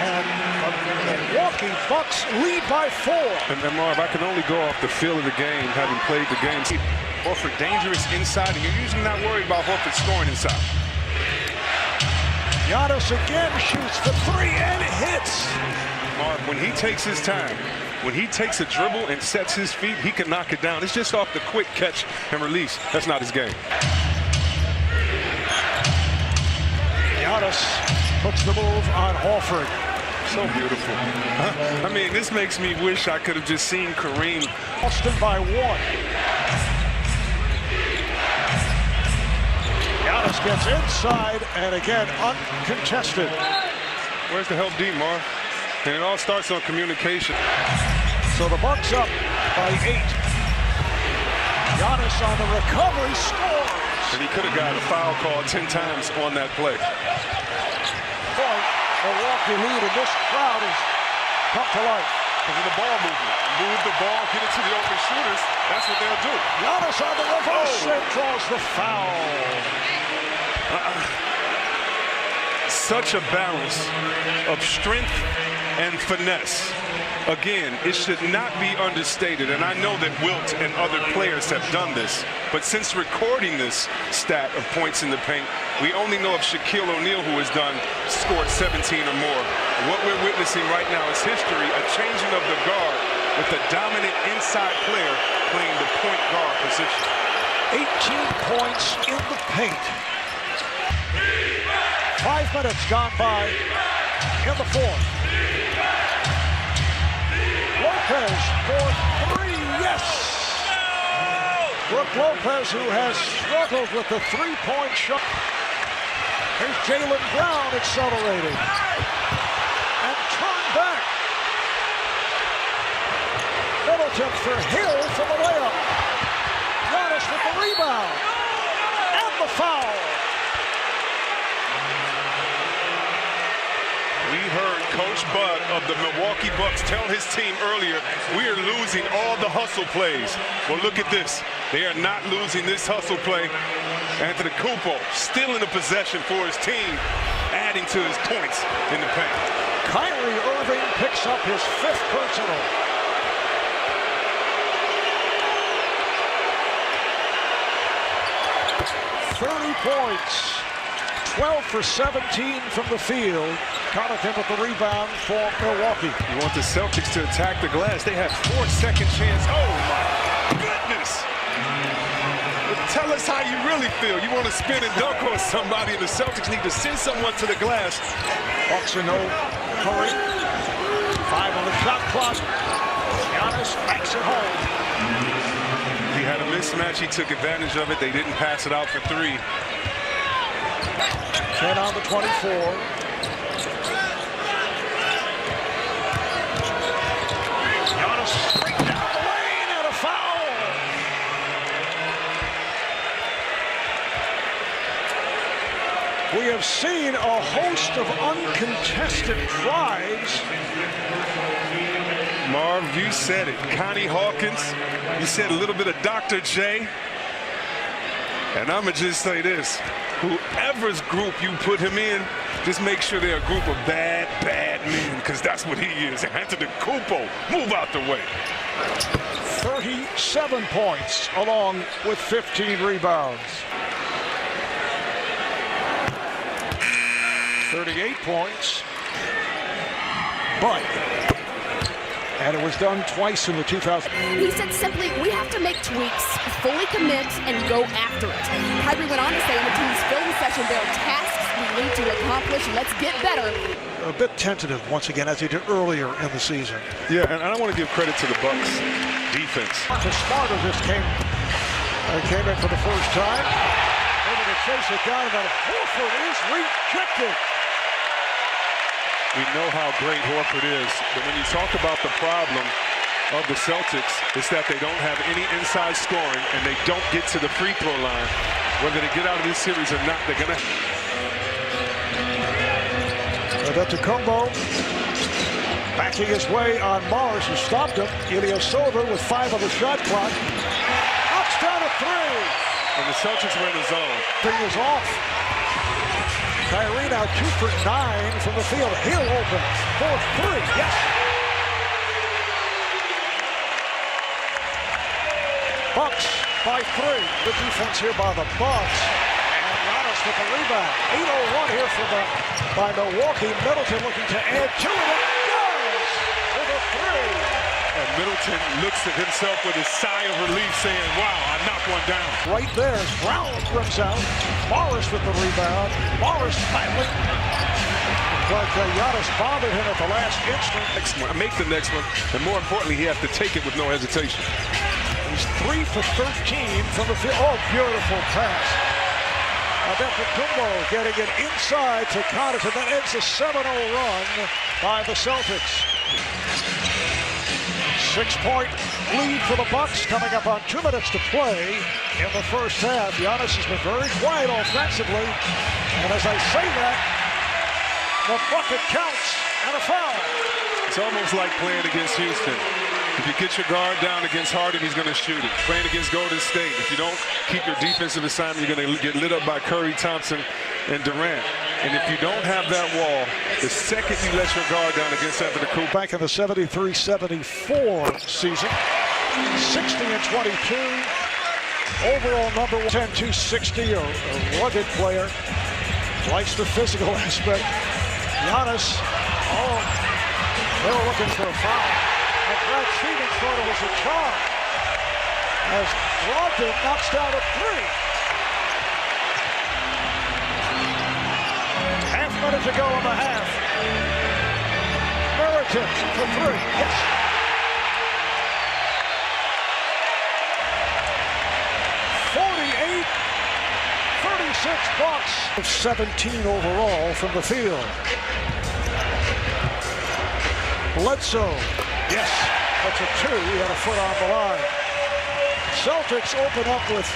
And the Milwaukee Bucks lead by 4. And Marv, I can only go off the feel of the game, having played the game. Horford dangerous inside, and you're usually not worried about Horford scoring inside. Giannis again shoots for 3 and hits. Marv, when he takes his time, when he takes a dribble and sets his feet, he can knock it down. It's just off the quick catch and release. That's not his game. Giannis puts the move on Horford. So beautiful. I mean, this makes me wish I could have just seen Kareem. Boston by 1. Giannis gets inside and again uncontested. Where's the help D, Marv? And it all starts on communication. So the Bucks up by 8. Giannis on the recovery scores. And he could have got a foul call 10 times on that play. Milwaukee lead, and this crowd has come to life. Because of the ball movement. Move the ball, get it to the open shooters. That's what they'll do. Giannis on the reverse and draws the foul. Such a balance of strength and finesse. Again, it should not be understated, and I know that Wilt and other players have done this, but since recording this stat of points in the paint, we only know of Shaquille O'Neal, who has scored 17 or more. What we're witnessing right now is history, a changing of the guard with a dominant inside player playing the point guard position. 18 points in the paint. 5 minutes gone by in the fourth. Lopez for 3, yes! Brook Lopez, who has struggled with the three-point shot. Here's Jaylen Brown accelerating. And turned back. Middleton for Hill for the layup. Giannis with the rebound. And the foul. We heard Coach Bud of the Milwaukee Bucks tell his team earlier, we are losing all the hustle plays. Well, look at this. They are not losing this hustle play. Antetokounmpo still in the possession for his team, adding to his points in the paint. Kyrie Irving picks up his 5th personal. Points, 12 for 17 from the field. Connaughton with the rebound for Milwaukee. You want the Celtics to attack the glass. They have 4-second chance. Oh my goodness! Tell us how you really feel. You want to spin and dunk on somebody, and the Celtics need to send someone to the glass. Bucks in no hurry. 5 on the shot clock. Giannis makes it home. He had a mismatch. He took advantage of it. They didn't pass it out for 3. 10 on the 24. Giannis straight down the lane and a foul. We have seen a host of uncontested drives. Marv, you said it. Connie Hawkins. You said a little bit of Dr. J. And I'm going to just say this. Whoever's group you put him in, just make sure they're a group of bad men, because that's what he is. Antetokounmpo, move out the way. 37 points along with 15 rebounds. 38 points. But, and it was done twice in the 2000. He said simply, we have to make tweaks, fully commit, and go after it. Kyrie went on to say in the team's film session, there are tasks we need to accomplish. Let's get better. A bit tentative once again, as he did earlier in the season. Yeah, and I want to give credit to the Bucks defense. Marcus Smart just came in for the first time. Able to chase it down, and Horford is rejected. We know how great Horford is, but when you talk about the problem of the Celtics, it's that they don't have any inside scoring and they don't get to the free throw line. Whether they get out of this series or not, they're gonna. Antetokounmpo backing his way on Morris, who stopped him. Ilyasova with 5 on the shot clock. Knocks down a 3. And the Celtics were in the zone. Thing is off. Kyrie now 2 for 9 from the field. Hill open for 3. Yes. Bucks by 3. The defense here by the Bucks. And Giannis with the rebound. 8:01 here by Milwaukee. Middleton looking to add to it. It does with a 3. And Middleton looks at himself with a sigh of relief, saying, wow, I knocked one down. Right there as Brown rims out. Morris with the rebound. Morris finally. But Giannis bothered him at the last instant. Next one, make the next one, and more importantly, he has to take it with no hesitation. He's 3 for 13 from the field. Oh, beautiful pass. Antetokounmpo getting it inside to Connaughton. That ends a 7-0 run by the Celtics. 6-point lead for the Bucks coming up on 2 minutes to play in the first half. Giannis has been very quiet offensively. And as I say that, the bucket counts and a foul. It's almost like playing against Houston. If you get your guard down against Harden, he's going to shoot it. Playing against Golden State, if you don't keep your defensive assignment, you're going to get lit up by Curry, Thompson, and Durant. And if you don't have that wall, the second you let your guard down against Antetokounmpo. Back in the 73-74 season, 60-22. Overall number 10-260, a rugged player. Likes the physical aspect. Giannis, they were looking for a foul. And Brad Stevens thought it was a charge. As Brogdon knocks down a 3. Half minute to go in the half. Middleton for 3. Yes. Bucks of 17 overall from the field. Bledsoe, yes, that's a 2. He had a foot on the line. Celtics open up with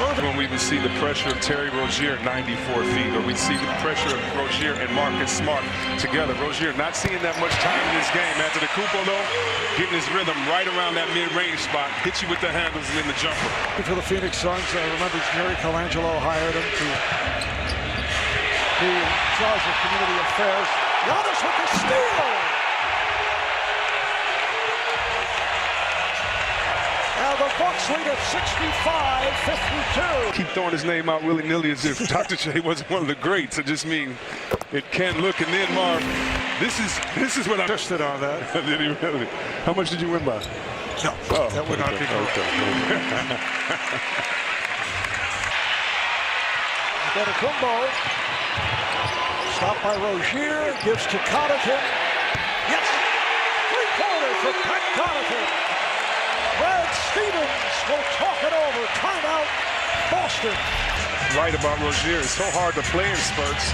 Irving. When we would see the pressure of Terry Rozier at 94 feet, or we'd see the pressure of Rozier and Marcus Smart together. Rozier not seeing that much time in this game. Antetokounmpo, though, getting his rhythm right around that mid-range spot, hits you with the handles and then the jumper. For the Phoenix Suns, I remember Jerry Colangelo hired him to be in charge of community affairs. Giannis with the steal! Now the Bucks lead at 65-52. Keep throwing his name out willy-nilly as if Dr. J wasn't one of the greats. I just mean it can look. And then Marv, this is what I tested on that. Did he really? How much did you win by? No, that would not be good. Antetokounmpo, stopped by Rozier, gives to Connaughton. Yes, 3-pointer for Pat Connaughton. Brad Stevens will talk it over. Timeout, Boston. Right about Rozier. It's so hard to play in spurts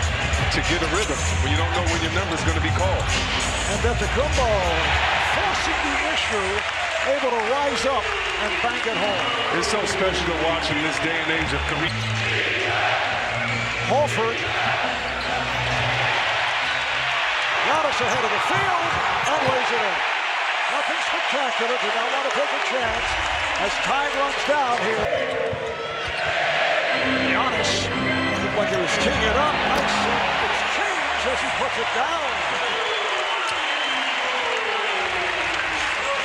to get a rhythm when you don't know when your number's going to be called. And Antetokounmpo forcing the issue, able to rise up and bank it home. It's so special to watch in this day and age of career. Horford. Giannis ahead of the field and lays it in. Nothing spectacular. Do not want to take a chance as time runs down here. Giannis looked like he was teeing it up. Nice exchange as he puts it down.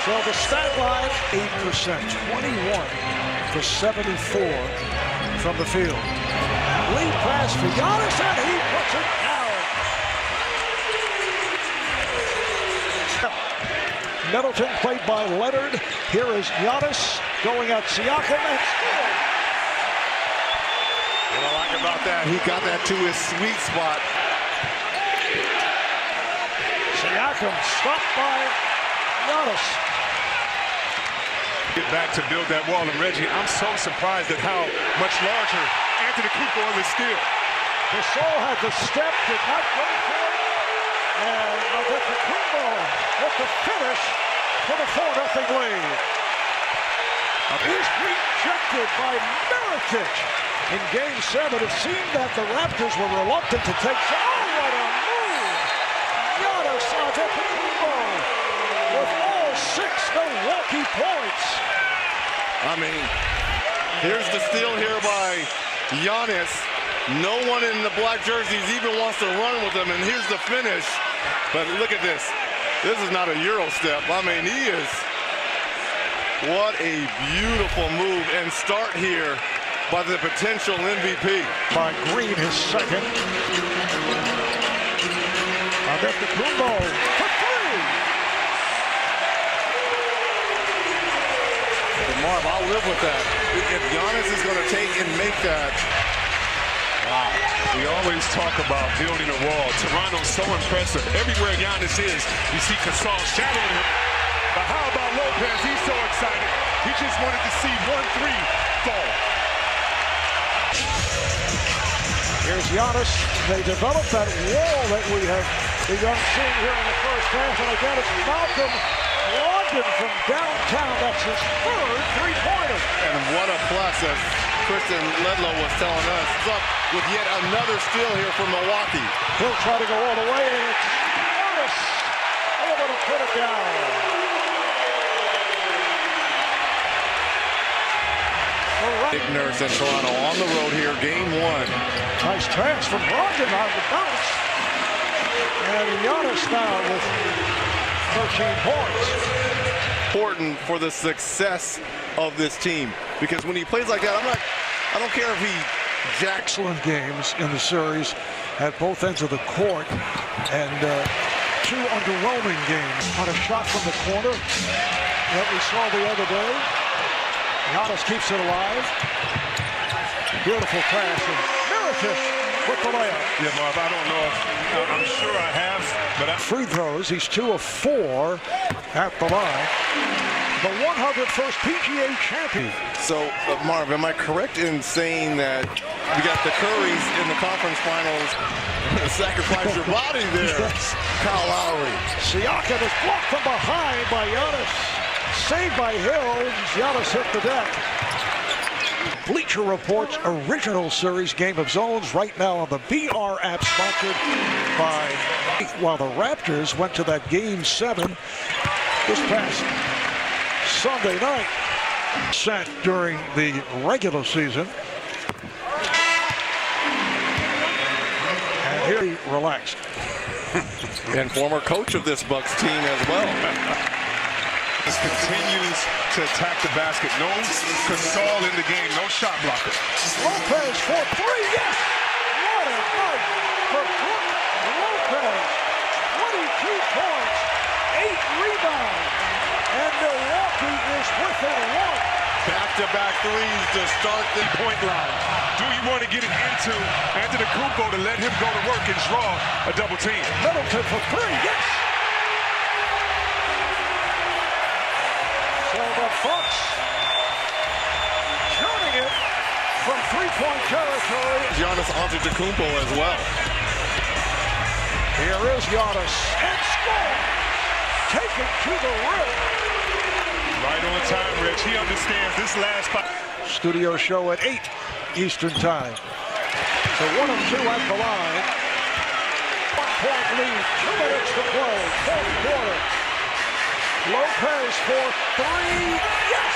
So the stat line, 8%, 21 for 74 from the field. Lead pass for Giannis, and he puts it down. Middleton played by Leonard. Here is Giannis going at Siakam and scoring. What I like about that, he got that to his sweet spot. Siakam stopped by Giannis. Get back to build that wall. And Reggie, I'm so surprised at how much larger Antetokounmpo is still. Gasol had the step, did not go for it. And Antetokounmpo with the finish for the 4-0 lead. He's rejected by Mirotic in Game 7. It seemed that the Raptors were reluctant to take. Oh, what a move! Giannis Antetokounmpo with all 6 Milwaukee points. I mean, here's the steal here by Giannis. No one in the black jerseys even wants to run with him, and here's the finish. But look at this. This is not a Euro step. I mean, he is. What a beautiful move and start here by the potential MVP. By Green, his second. Antetokounmpo for 3. Marv, I'll live with that. If Giannis is going to take and make that. Wow. We always talk about building a wall. Toronto's so impressive. Everywhere Giannis is, you see Gasol shadowing him. But how about Lopez? He's so excited. He just wanted to see 1-3 fall. Here's Giannis. They developed that wall that we have begun seeing here in the first half. And again, it's Malcolm Brogdon from downtown. That's his third three-pointer. And what a plus, as Kristen Ledlow was telling us. It's up with yet another steal here from Milwaukee. He'll try to go all the way, and it's Giannis able to put it down. Big Nurse in Toronto on the road here, Game 1. Nice pass from Brogdon on the bounce. And Giannis now with 13 points. Important for the success of this team, because when he plays like that, I don't care if he Excellent games in the series at both ends of the court, and 2 underwhelming games. On a shot from the corner that we saw the other day. Giannis keeps it alive. Beautiful pass, and Mirotic with the layup. Yeah, Marv, I don't know if, I'm sure I have, but free throws, he's 2 of 4 at the line. The 101st PGA champion. So, Marv, am I correct in saying that we got the Currys in the conference finals? Sacrifice your body there, yes. Kyle Lowry. Siakam is blocked from behind by Giannis. Saved by Hill. Giannis hit the deck. Bleacher Report's original series Game of Zones right now on the BR app, sponsored by, while the Raptors went to that Game 7 this past Sunday night, set during the regular season. And here he relaxed. And former coach of this Bucks team as well. This continues to attack the basket. No Gasol in the game, no shot blocker. Lopez for 3, yes! What a night for Brook Lopez. 22 points, 8 rebounds, and Milwaukee is within 1. Back-to-back threes to start the point line. Do you want to get it into Antetokounmpo to let him go to work and draw a double team? Middleton for 3, yes! So the Bucks turning it from 3-point territory. Giannis Antetokounmpo as well. Here is Giannis, and score! Take it to the rim. Right on time, Rich. He understands this last spot. Studio show at 8 Eastern time. So 1 of 2 at the line. 1-point lead, 2 minutes to play, fourth quarter. Lopez for 3, yes!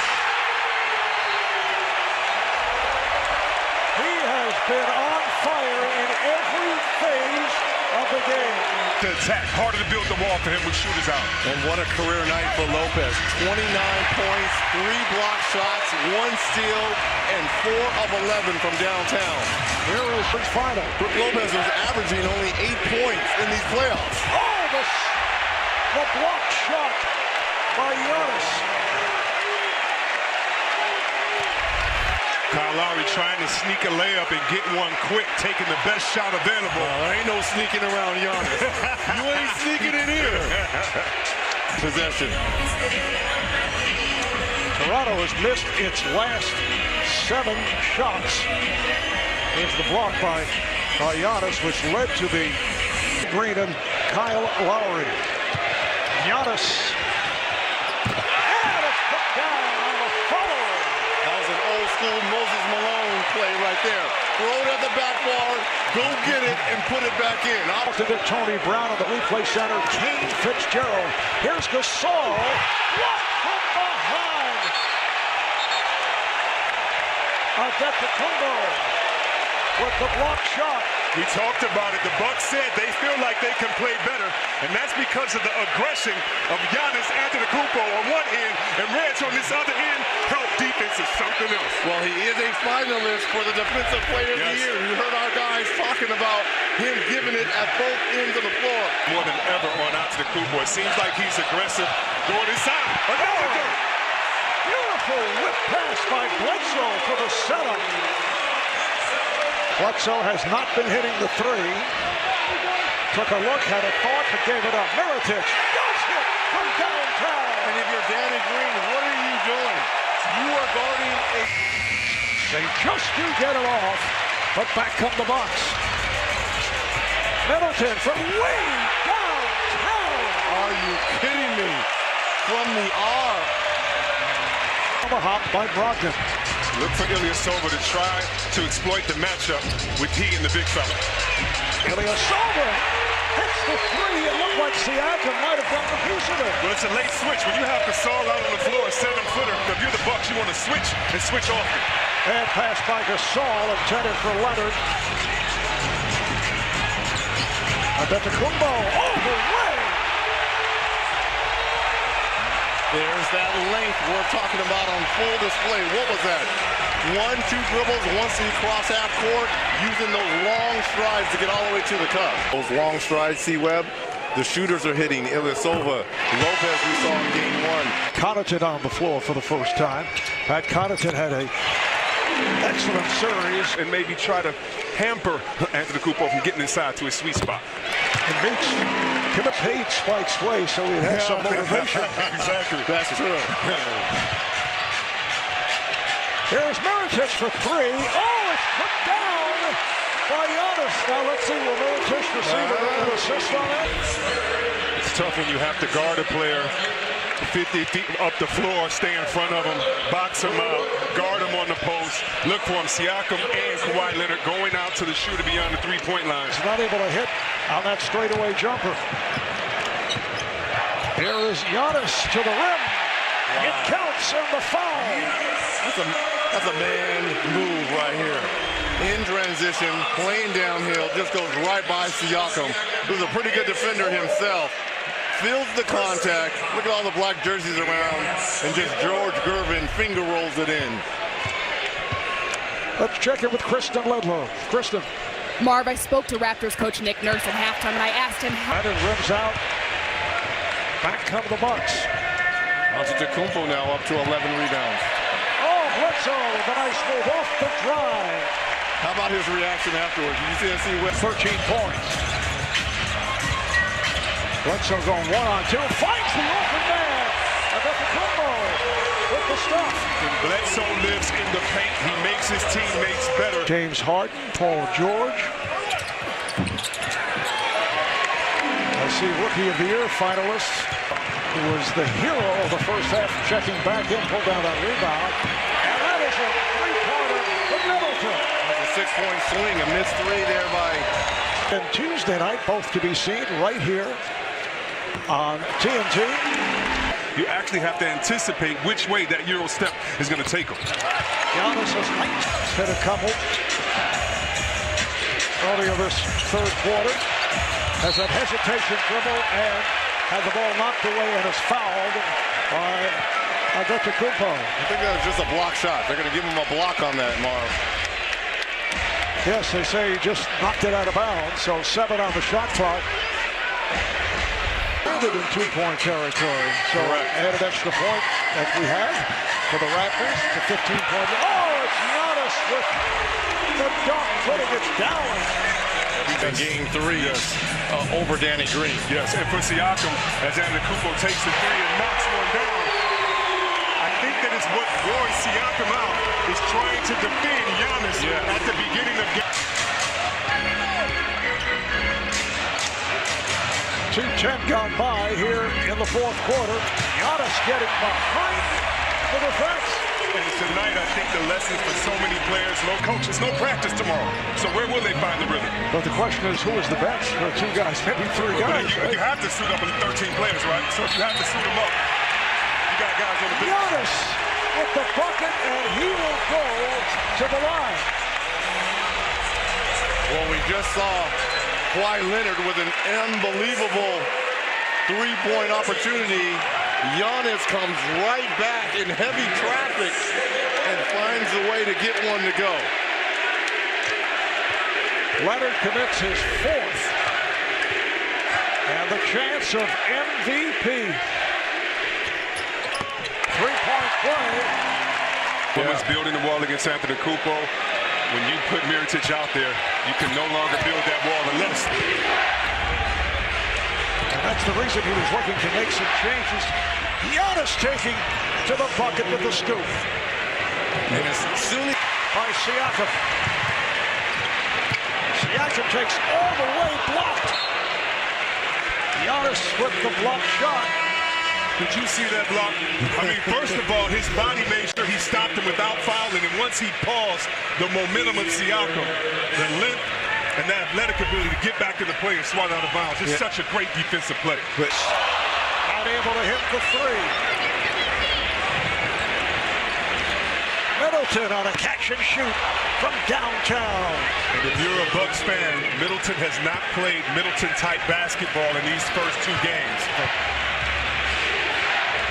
He has been on fire in every phase of the game. To attack, harder to build the wall for him with shooters out. And what a career night for Lopez. 29 points, 3 block shots, 1 steal, and 4 of 11 from downtown. Here is his final. Brook Lopez was averaging only 8 points in these playoffs. Oh, the block shot by Giannis. Kyle Lowry trying to sneak a layup and get one quick, taking the best shot available. There ain't no sneaking around Giannis. You ain't sneaking in here. Possession. Toronto has missed its last 7 shots. Here's the block by Giannis, which led to the Green and Kyle Lowry. Giannis. And it's put down on the follow. That was an old school Moses Malone play right there. Throw it at the backboard, go get it, and put it back in. To Tony Brown on the replay center. Kane Fitzgerald. Here's Gasol. Blocked from behind. Antetokounmpo with the block shot. We talked about it. The Bucks said they feel like they can play better, and that's because of the aggression of Giannis Antetokounmpo on one end, and Reg on this other end. Help defense is something else. Well, he is a finalist for the Defensive Player of the Year. You heard our guys talking about him giving it at both ends of the floor. More than ever on Antetokounmpo. It seems like he's aggressive, going inside. Another Beautiful whip pass by Bledsoe for the setup. Bledsoe has not been hitting the three. Took a look, had a thought, but gave it up. Mirotic does hit from downtown. And if you're Danny Green, what are you doing? You are guarding a... They just do get it off, but back come the Bucks. Middleton from way downtown. Are you kidding me? From the R. Hop by Brogdon. Look for Ilyasova to try to exploit the matchup with he and the big fella. Ilyasova hits the three. It looked like Siakam might have gotten a piece of it. Well, it's a late switch. When you have Gasol out on the floor, a 7-footer, if you're the Bucks, you want to switch and switch often. And pass by Gasol, intended for Leonard. Antetokounmpo all the way. There's that length we're talking about on full display. What was that? 1-2 dribbles once he crossed half court, using those long strides to get all the way to the cup. Those long strides, C-Webb, the shooters are hitting. Ilyasova, Lopez we saw in game one. Connaughton on the floor for the first time. Pat Connaughton had a excellent series. And maybe try to hamper Antetokounmpo from getting inside to his sweet spot. And Meeks could have paid Spike's way so he'd have some motivation. Exactly. That's true. Here's Mirotic for three. Oh, it's put down by Giannis. Now let's see, will Mirotic receive an assist on it? It's tough when you have to guard a player 50 feet up the floor, stay in front of him, box him out, guard him on the post, look for him. Siakam and Kawhi Leonard going out to the shooter beyond the three-point line. He's not able to hit on that straightaway jumper. Here is Giannis to the rim. Wow. It counts and the foul. That's a man move right here. In transition, playing downhill, just goes right by Siakam, who's a pretty good defender himself. Feels the contact. Look at all the black jerseys around, and just George Gervin finger rolls it in. Let's check in with Kristen Ledlow. Kristen. Marv, I spoke to Raptors coach Nick Nurse at halftime, and I asked him how... And it rims out. Back come the Bucks. Antetokounmpo now up to 11 rebounds. Oh, Bledsoe with a nice move off the drive. How about his reaction afterwards? Did you see 13 points. Bledsoe going 1-on-2. Finds the open man. Antetokounmpo with the stuff. When Bledsoe lives in the paint, he makes his teammates better. James Harden, Paul George. I see Rookie of the Year finalist, who was the hero of the first half, checking back in, pulled down that rebound. And that is a three-pointer for Middleton. That's a 6-point swing, a missed three there by... And Tuesday night, both to be seen right here on TNT. You actually have to anticipate which way that Euro step is going to take him. Giannis has hit a couple earlier this third quarter. Has that hesitation dribble and had the ball knocked away and is fouled by Antetokounmpo. I think that was just a block shot. They're going to give him a block on that, Marv. Yes, they say he just knocked it out of bounds, so 7 on the shot clock. In two-point territory. So added extra point that we have for the Raptors. It's a 15-point. Oh, it's Giannis with the dunk, putting it down. In game 3 over Danny Green. Yes, and for Siakam, as Antetokounmpo takes the three and knocks one down, I think that is what wore Siakam out, is trying to defend Giannis at the beginning of game. 2:10 gone by here in the fourth quarter. Giannis getting behind the defense. And tonight, I think the lessons for so many players, no coaches, no practice tomorrow. So where will they find the rhythm? But the question is, who is the bench? There are two guys, maybe three guys. You have to suit up with 13 players, right? So if you have to suit them up, you got guys on the bench. Giannis with the bucket, and he will go to the line. Well, we just saw Kawhi Leonard with an unbelievable three-point opportunity. Giannis comes right back in heavy traffic and finds a way to get one to go. Leonard commits his fourth. And the chance of MVP. Three-point play. Women's building the wall against Antetokounmpo. When you put Mirotic out there, you can no longer build that wall unless. And that's the reason he was looking to make some changes. Giannis taking to the bucket with the scoop. And as soon as by Siakam. Siakam takes all the way, blocked. Giannis with the block shot. Did you see that block? I mean, first of all, his body made sure he stopped him without fouling, and once he paused, the momentum of Siakam, the length and the athletic ability to get back to the play and swat out of bounds. It's such a great defensive play. Not able to hit the three. Middleton on a catch and shoot from downtown. And if you're a Bucks fan, Middleton has not played Middleton-type basketball in these first two games.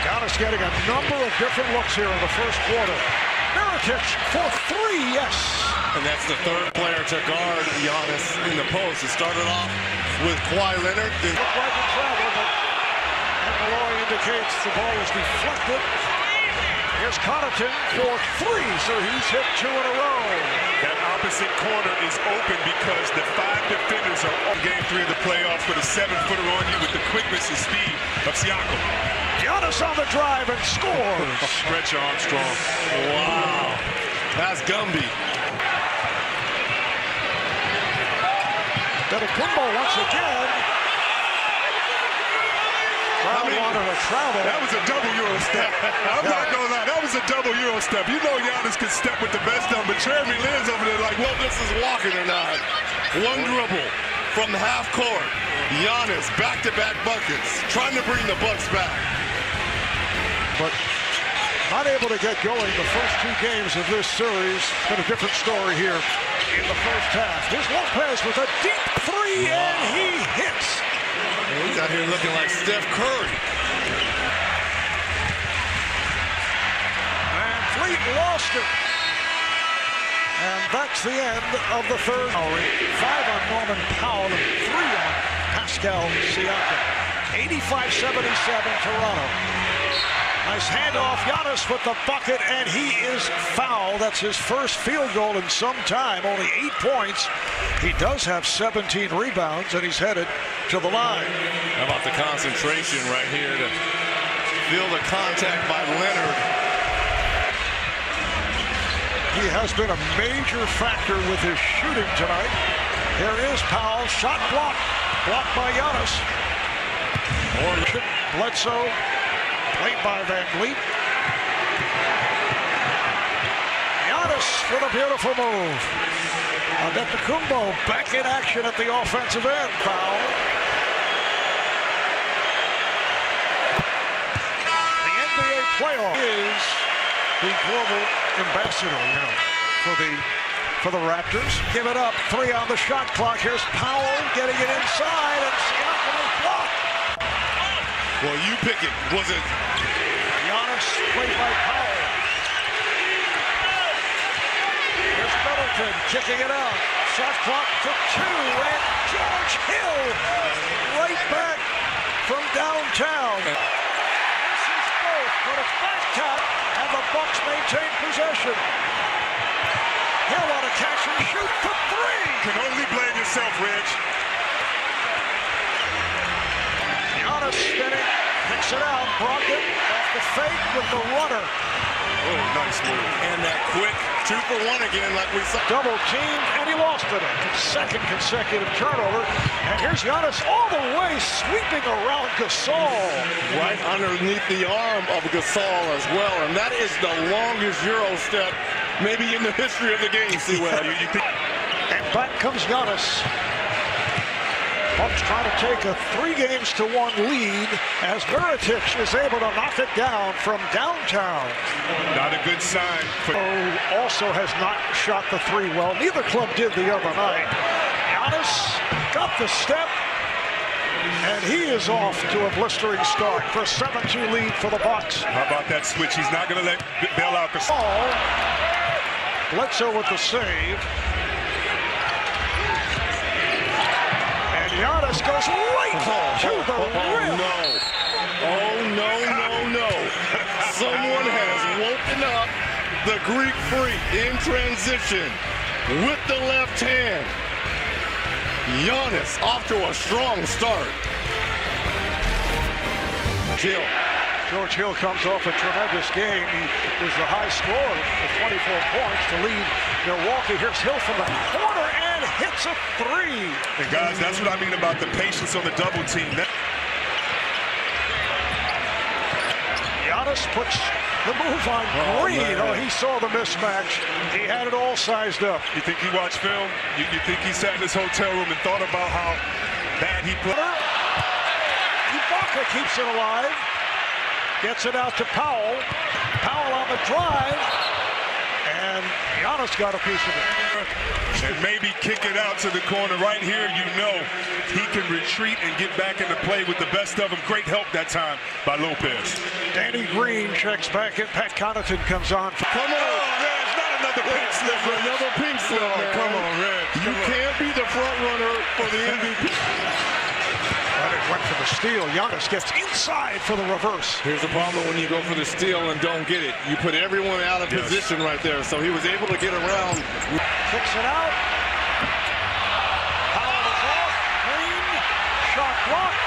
Giannis getting a number of different looks here in the first quarter. Mirotic for three, yes. And that's the third player to guard Giannis in the post. It started off with Kawhi Leonard. Looked like a travel, but Malloy indicates the ball was deflected. Here's Connaughton for three, so he's hit two in a row. That opposite corner is open because the five defenders are on game three of the playoffs with a seven-footer on you with the quickness and speed of Siakam. Giannis on the drive and scores. Stretch Armstrong. Wow. That's Gumby. Antetokounmpo once again. Crowd wanted a travel. That was a double Euro step. I'm not going to lie. That was a double Euro step. You know Giannis can step with the best of them, but Jeremy Lin's over there like, well, this is walking or not. One dribble from the half court. Giannis back-to-back buckets, trying to bring the Bucks back. But not able to get going the first two games of this series. Been a different story here in the first half. Here's Lopez with a deep three, and he hits. He's out here looking like Steph Curry. And Fleet lost it. And that's the end of the third. 5 on Norman Powell and 3 on Pascal Siakam. 85-77 Toronto. Nice handoff. Giannis with the bucket, and he is fouled. That's his first field goal in some time. Only 8 points. He does have 17 rebounds, and he's headed to the line. How about the concentration right here to feel the contact by Leonard. He has been a major factor with his shooting tonight. Here is Powell. Shot blocked. Blocked by Giannis. Bledsoe. Played by Van Vliet. Giannis with a beautiful move. Antetokounmpo back in action at the offensive end. Foul. The NBA playoff is the global ambassador, for the Raptors. Give it up. 3 on the shot clock. Here's Powell getting it inside, and Siakam is blocked. Well, you pick it. Was it Giannis played by Powell? Here's Middleton kicking it out. Shot clock to 2, and George Hill right back from downtown. This is both, but it's back tap, and the Bucks maintain possession. Hill on a catch and shoot for 3. Can only blame yourself, Reg. Giannis spinning, picks it out. Brogdon off the fake with the runner. Oh, nice move. And that quick 2-for-1 again, like we saw. Double team, and he lost it. Second consecutive turnover. And here's Giannis all the way sweeping around Gasol. Right underneath the arm of Gasol as well. And that is the longest Euro step maybe in the history of the game, Sewell. And back comes Giannis. Bucks trying to take a 3-1 lead as Mirotic is able to knock it down from downtown. Not a good sign. Also has not shot the 3 well. Neither club did the other night. Giannis got the step, and he is off to a blistering start for a 7-2 lead for the Bucks. How about that switch? He's not going to let bail out Gasol. Bledsoe with the save. Giannis goes right to the rim. No. Oh, no. Someone has woken up the Greek freak in transition with the left hand. Giannis off to a strong start. George Hill comes off a tremendous game. He was the high scorer with 24 points to lead Milwaukee. Here's Hill from the corner and hits a 3. And guys, that's what I mean about the patience on the double team. Giannis puts the move on Green. He saw the mismatch. He had it all sized up. You think he watched film? You think he sat in his hotel room and thought about how bad he played? Ibaka keeps it alive. Gets it out to Powell. Powell on the drive. And Giannis got a piece of it. And maybe kick it out to the corner. Right here, you know he can retreat and get back into play with the best of them. Great help that time by Lopez. Danny Green checks back in. Pat Connaughton comes on. Come on. It's not another pink slip. Another pink slip, man. Come on, Red. You can't be the front runner for the MVP. But it went for the steal. Giannis gets inside for the reverse. Here's the problem when you go for the steal and don't get it. You put everyone out of position right there. So he was able to get around. Kicks it out. Powell is off. Green. Shot blocked.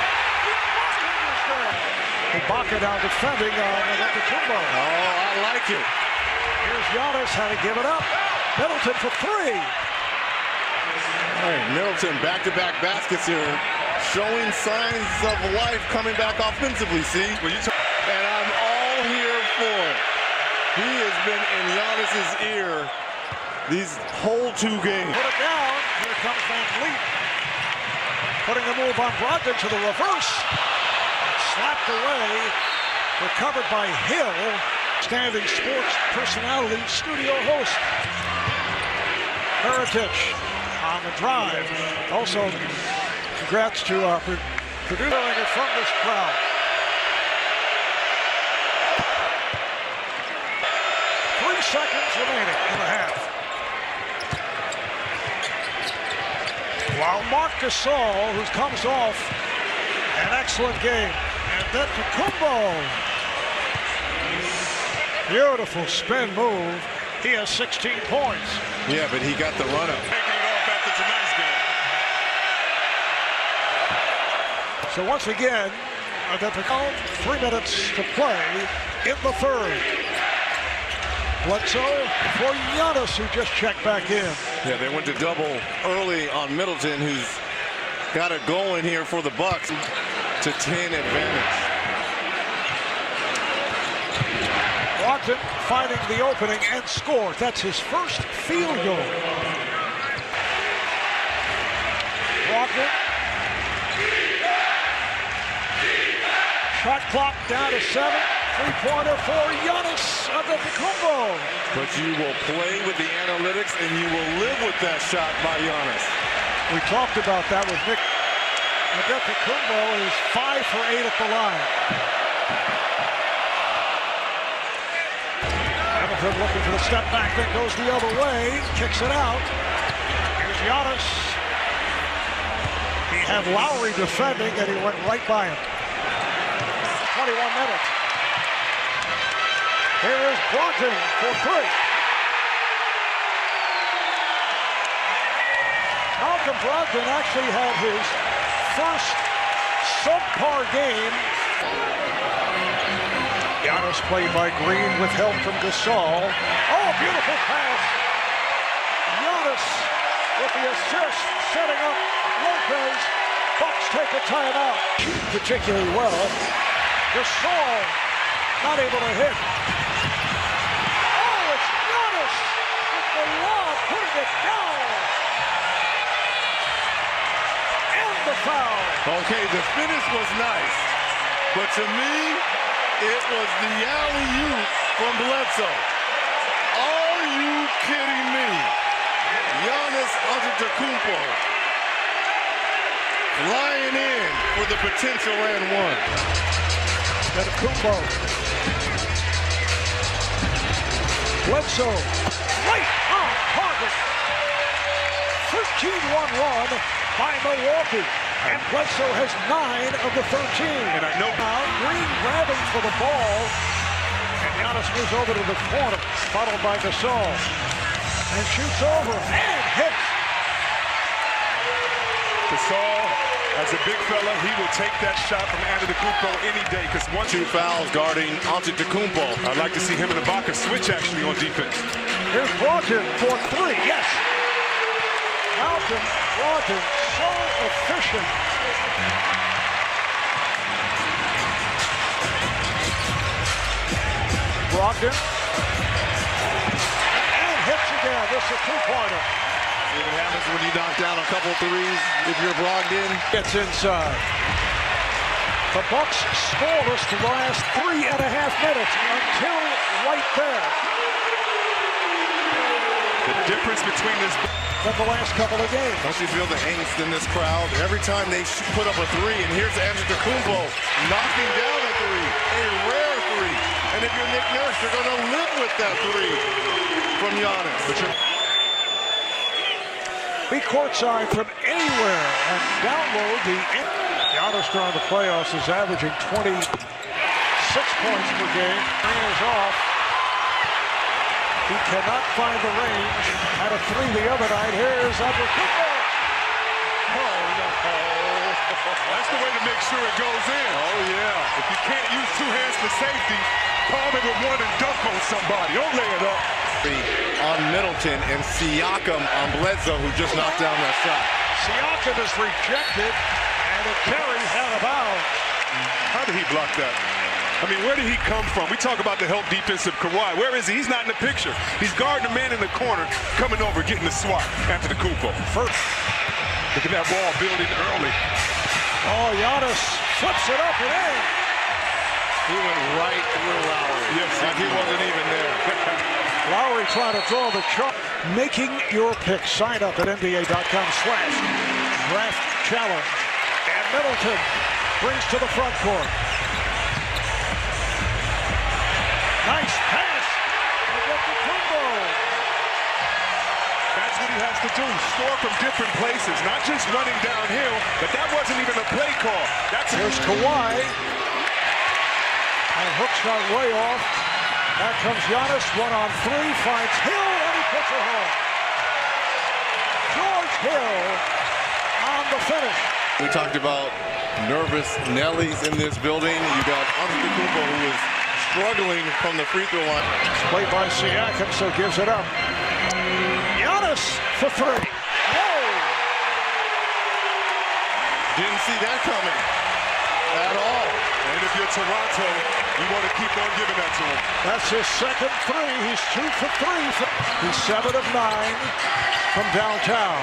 Ibaka now defending on Antetokounmpo. Oh, I like it. Here's Giannis. Had to give it up. Middleton for 3. Hey, Middleton back-to-back baskets here. Showing signs of life coming back offensively, see? And I'm all here for it. He has been in Giannis's ear these whole 2 games. Put it down. Here comes Van Vliet. Putting the move on Brogdon to the reverse. Slapped away. Recovered by Hill. Standing sports personality, studio host. Mirotic on the drive. Also, congrats to our producer from this crowd. Three seconds remaining in the half. While Marc Gasol, who comes off an excellent game, and then Antetokounmpo. Beautiful spin move. He has 16 points. Yeah, but he got the run-up. So once again, Antetokounmpo, 3 minutes to play in the third. Bledsoe for Giannis, who just checked back in. Yeah, they went to double early on Middleton, who's got it going here for the Bucks to 10 advantage. Brogdon finding the opening and scores. That's his first field goal. Brogdon. Shot clock down to 7. 3-pointer for Giannis Antetokounmpo. But you will play with the analytics and you will live with that shot by Giannis. We talked about that with Nick. Antetokounmpo is 5 for 8 at the line. Hamilton looking for the step back that goes the other way. Kicks it out. Here's Giannis. He had Lowry defending and he went right by him. 21 minutes. Here is Brogdon for 3. Malcolm Brogdon actually had his first subpar game. Giannis played by Green with help from Gasol. Oh, beautiful pass. Giannis with the assist, setting up Lopez. Bucks take a timeout. Shoot particularly well. Gasol not able to hit. Oh, it's Giannis with the lob, putting it down. And the foul. Okay, the finish was nice, but to me, it was the alley-oop from Bledsoe. Are you kidding me? Giannis Antetokounmpo flying in for the potential and one. Antetokounmpo. Bledsoe, right on target. 13-1 run by Milwaukee. And Bledsoe has 9 of the 13. And I know now Green grabbing for the ball. And Giannis moves over to the corner, followed by Gasol. And shoots over and hits. Gasol, as a big fella, he will take that shot from Antetokounmpo any day. Because 2 fouls guarding Antetokounmpo. I'd like to see him and Ibaka switch actually on defense. Here's Brogdon for 3. Yes. Malcolm Brogdon, so efficient. Brogdon. And hits again. This is a 2-pointer. See what happens when you knock down a couple threes if you're Brogdon. Gets inside. The Bucks scoreless the last 3.5 minutes until right there. The difference between this than the last couple of games. Don't you feel the angst in this crowd? Every time they put up a 3, and here's Antetokounmpo knocking down a 3, a rare 3. And if you're Nick Nurse, you're going to live with that 3 from Giannis. Be courtside from anywhere and download the... Giannis during the playoffs is averaging 26 points per game. Is off. He cannot find the range. Had a 3 the other night. Here's Antetokounmpo. Oh, no. That's the way to make sure it goes in. Oh, yeah. If you can't use 2 hands for safety, palm it with 1 and dunk on somebody. Don't lay it up. On Middleton and Siakam on Bledsoe, who just knocked down that shot. Siakam is rejected, and it carries out of bounds. How did he block that? I mean, where did he come from? We talk about the help defensive Kawhi. Where is he? He's not in the picture. He's guarding the man in the corner, coming over, getting the swat after the Antetokounmpo. First. Look at that ball building early. Oh, Giannis flips it up and in. He went right through Lowry. Yes, like he wasn't even there. Lowry trying to draw the chart. Making your pick. Sign up at NBA.com/draft challenge. And Middleton brings to the front court. Nice pass. That's what he has to do. Score from different places, not just running downhill, but that wasn't even a play call. Here's Kawhi. And hook shot way off. Back comes Giannis, 1-on-3, finds Hill, and he puts it home. George Hill on the finish. We talked about nervous Nellies in this building. You got Antetokounmpo, who is struggling from the free throw line. Played by Siakam, so gives it up. Giannis for 3. Whoa! Didn't see that coming at all. And if you're Toronto, you want to keep on giving that to him. That's his second 3. He's 2 for 3. He's 7 of 9 from downtown.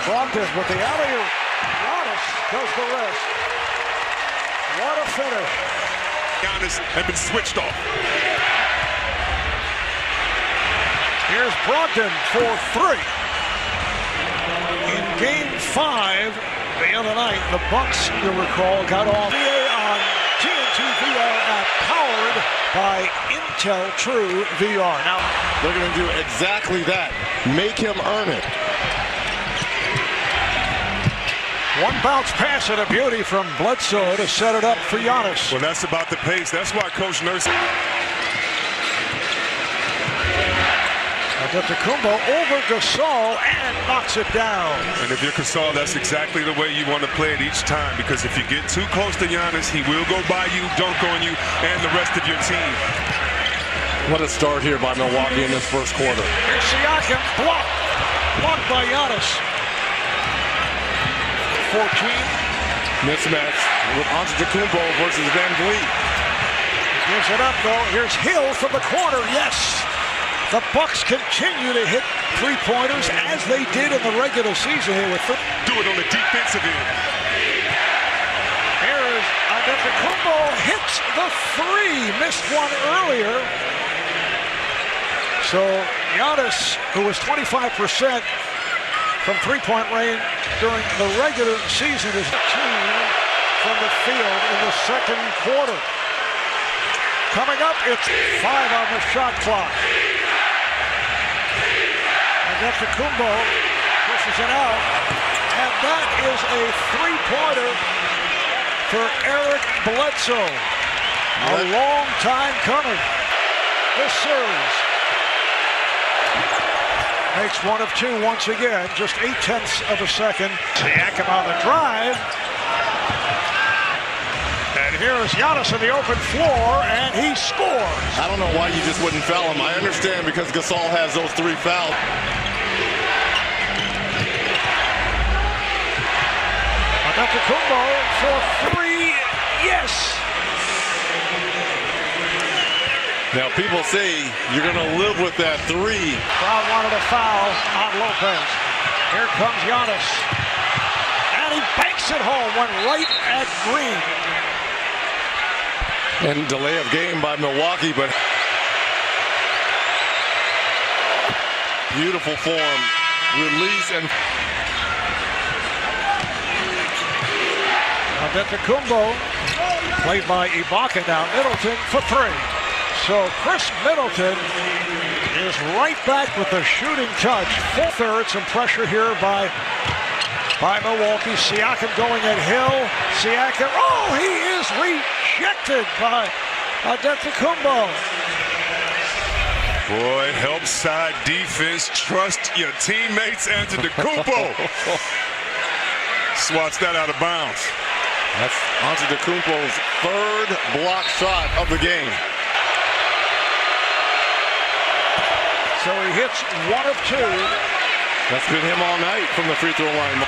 Brogdon with the alley-oop. Giannis does the rest. What a finish. Giannis had been switched off. Here's Brogdon for 3. In Game 5 the other night, the Bucks, you'll recall, got off on TNT VR app powered by Intel True VR. Now they're going to do exactly that. Make him earn it. One bounce pass and a beauty from Bledsoe to set it up for Giannis. Well, that's about the pace. That's why Coach Nurse. Antetokounmpo over Gasol and knocks it down. And if you're Gasol, that's exactly the way you want to play it each time, because if you get too close to Giannis, he will go by you, dunk on you, and the rest of your team. What a start here by Milwaukee in this first quarter. And Siakam blocked by Giannis. 14. Mismatch with Antetokounmpo versus Van Vliet. Gives it up though. Here's Hill from the corner. Yes. The Bucks continue to hit three-pointers as they did in the regular season here with do it on the defensive end. Here's Antetokounmpo hits the three. Missed one earlier. So Giannis, who was 25% from three-point range during the regular season, is 15 from the field in the second quarter. Coming up, it's 5 on the shot clock. Antetokounmpo pushes it out, and that is a three-pointer for Eric Bledsoe. A long time coming. This series makes 1 of 2 once again, just 0.8 of a second. Siakam on the drive. And here is Giannis in the open floor, and he scores. I don't know why you just wouldn't foul him. I understand because Gasol has those 3 fouls. Antetokounmpo for 3. Yes. Now people say you're going to live with that 3. Crowd wanted a foul on Lopez. Here comes Giannis. And he banks it home, went right at Green. And delay of game by Milwaukee, but beautiful form, release, and Antetokounmpo, played by Ibaka now. Middleton for 3. So Chris Middleton is right back with the shooting touch. 4/3, some pressure here by Milwaukee. Siakam going at Hill. Siakam, oh, he is rejected by Antetokounmpo. Boy, help side defense. Trust your teammates. Antetokounmpo swats that out of bounds. That's Antetokounmpo's 3rd block shot of the game. So he hits 1 of 2. That's been him all night from the free throw line.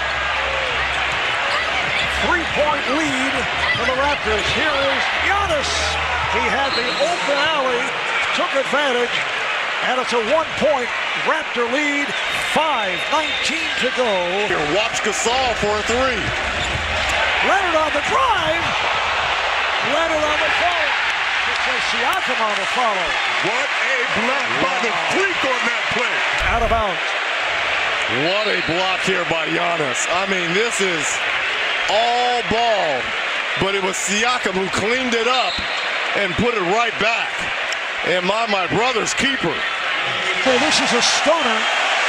3-point lead for the Raptors. Here is Giannis. He had the open alley, took advantage, and it's a 1-point Raptor lead. 5:19 to go. Here, watch Gasol for a 3. Leonard on the drive. Leonard on the follow. Siakam on the follow. What a block by the freak on that play. Out of bounds. What a block here by Giannis. I mean, this is all ball, but it was Siakam who cleaned it up and put it right back. And my brother's keeper. Well, this is a stunner,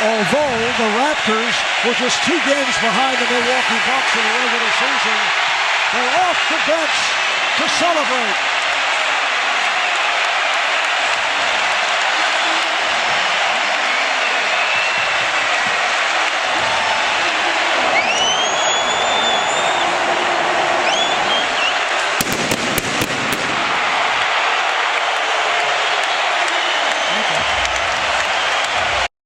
although the Raptors were just 2 games behind the Milwaukee Bucks in the regular season. They're off the bench to celebrate.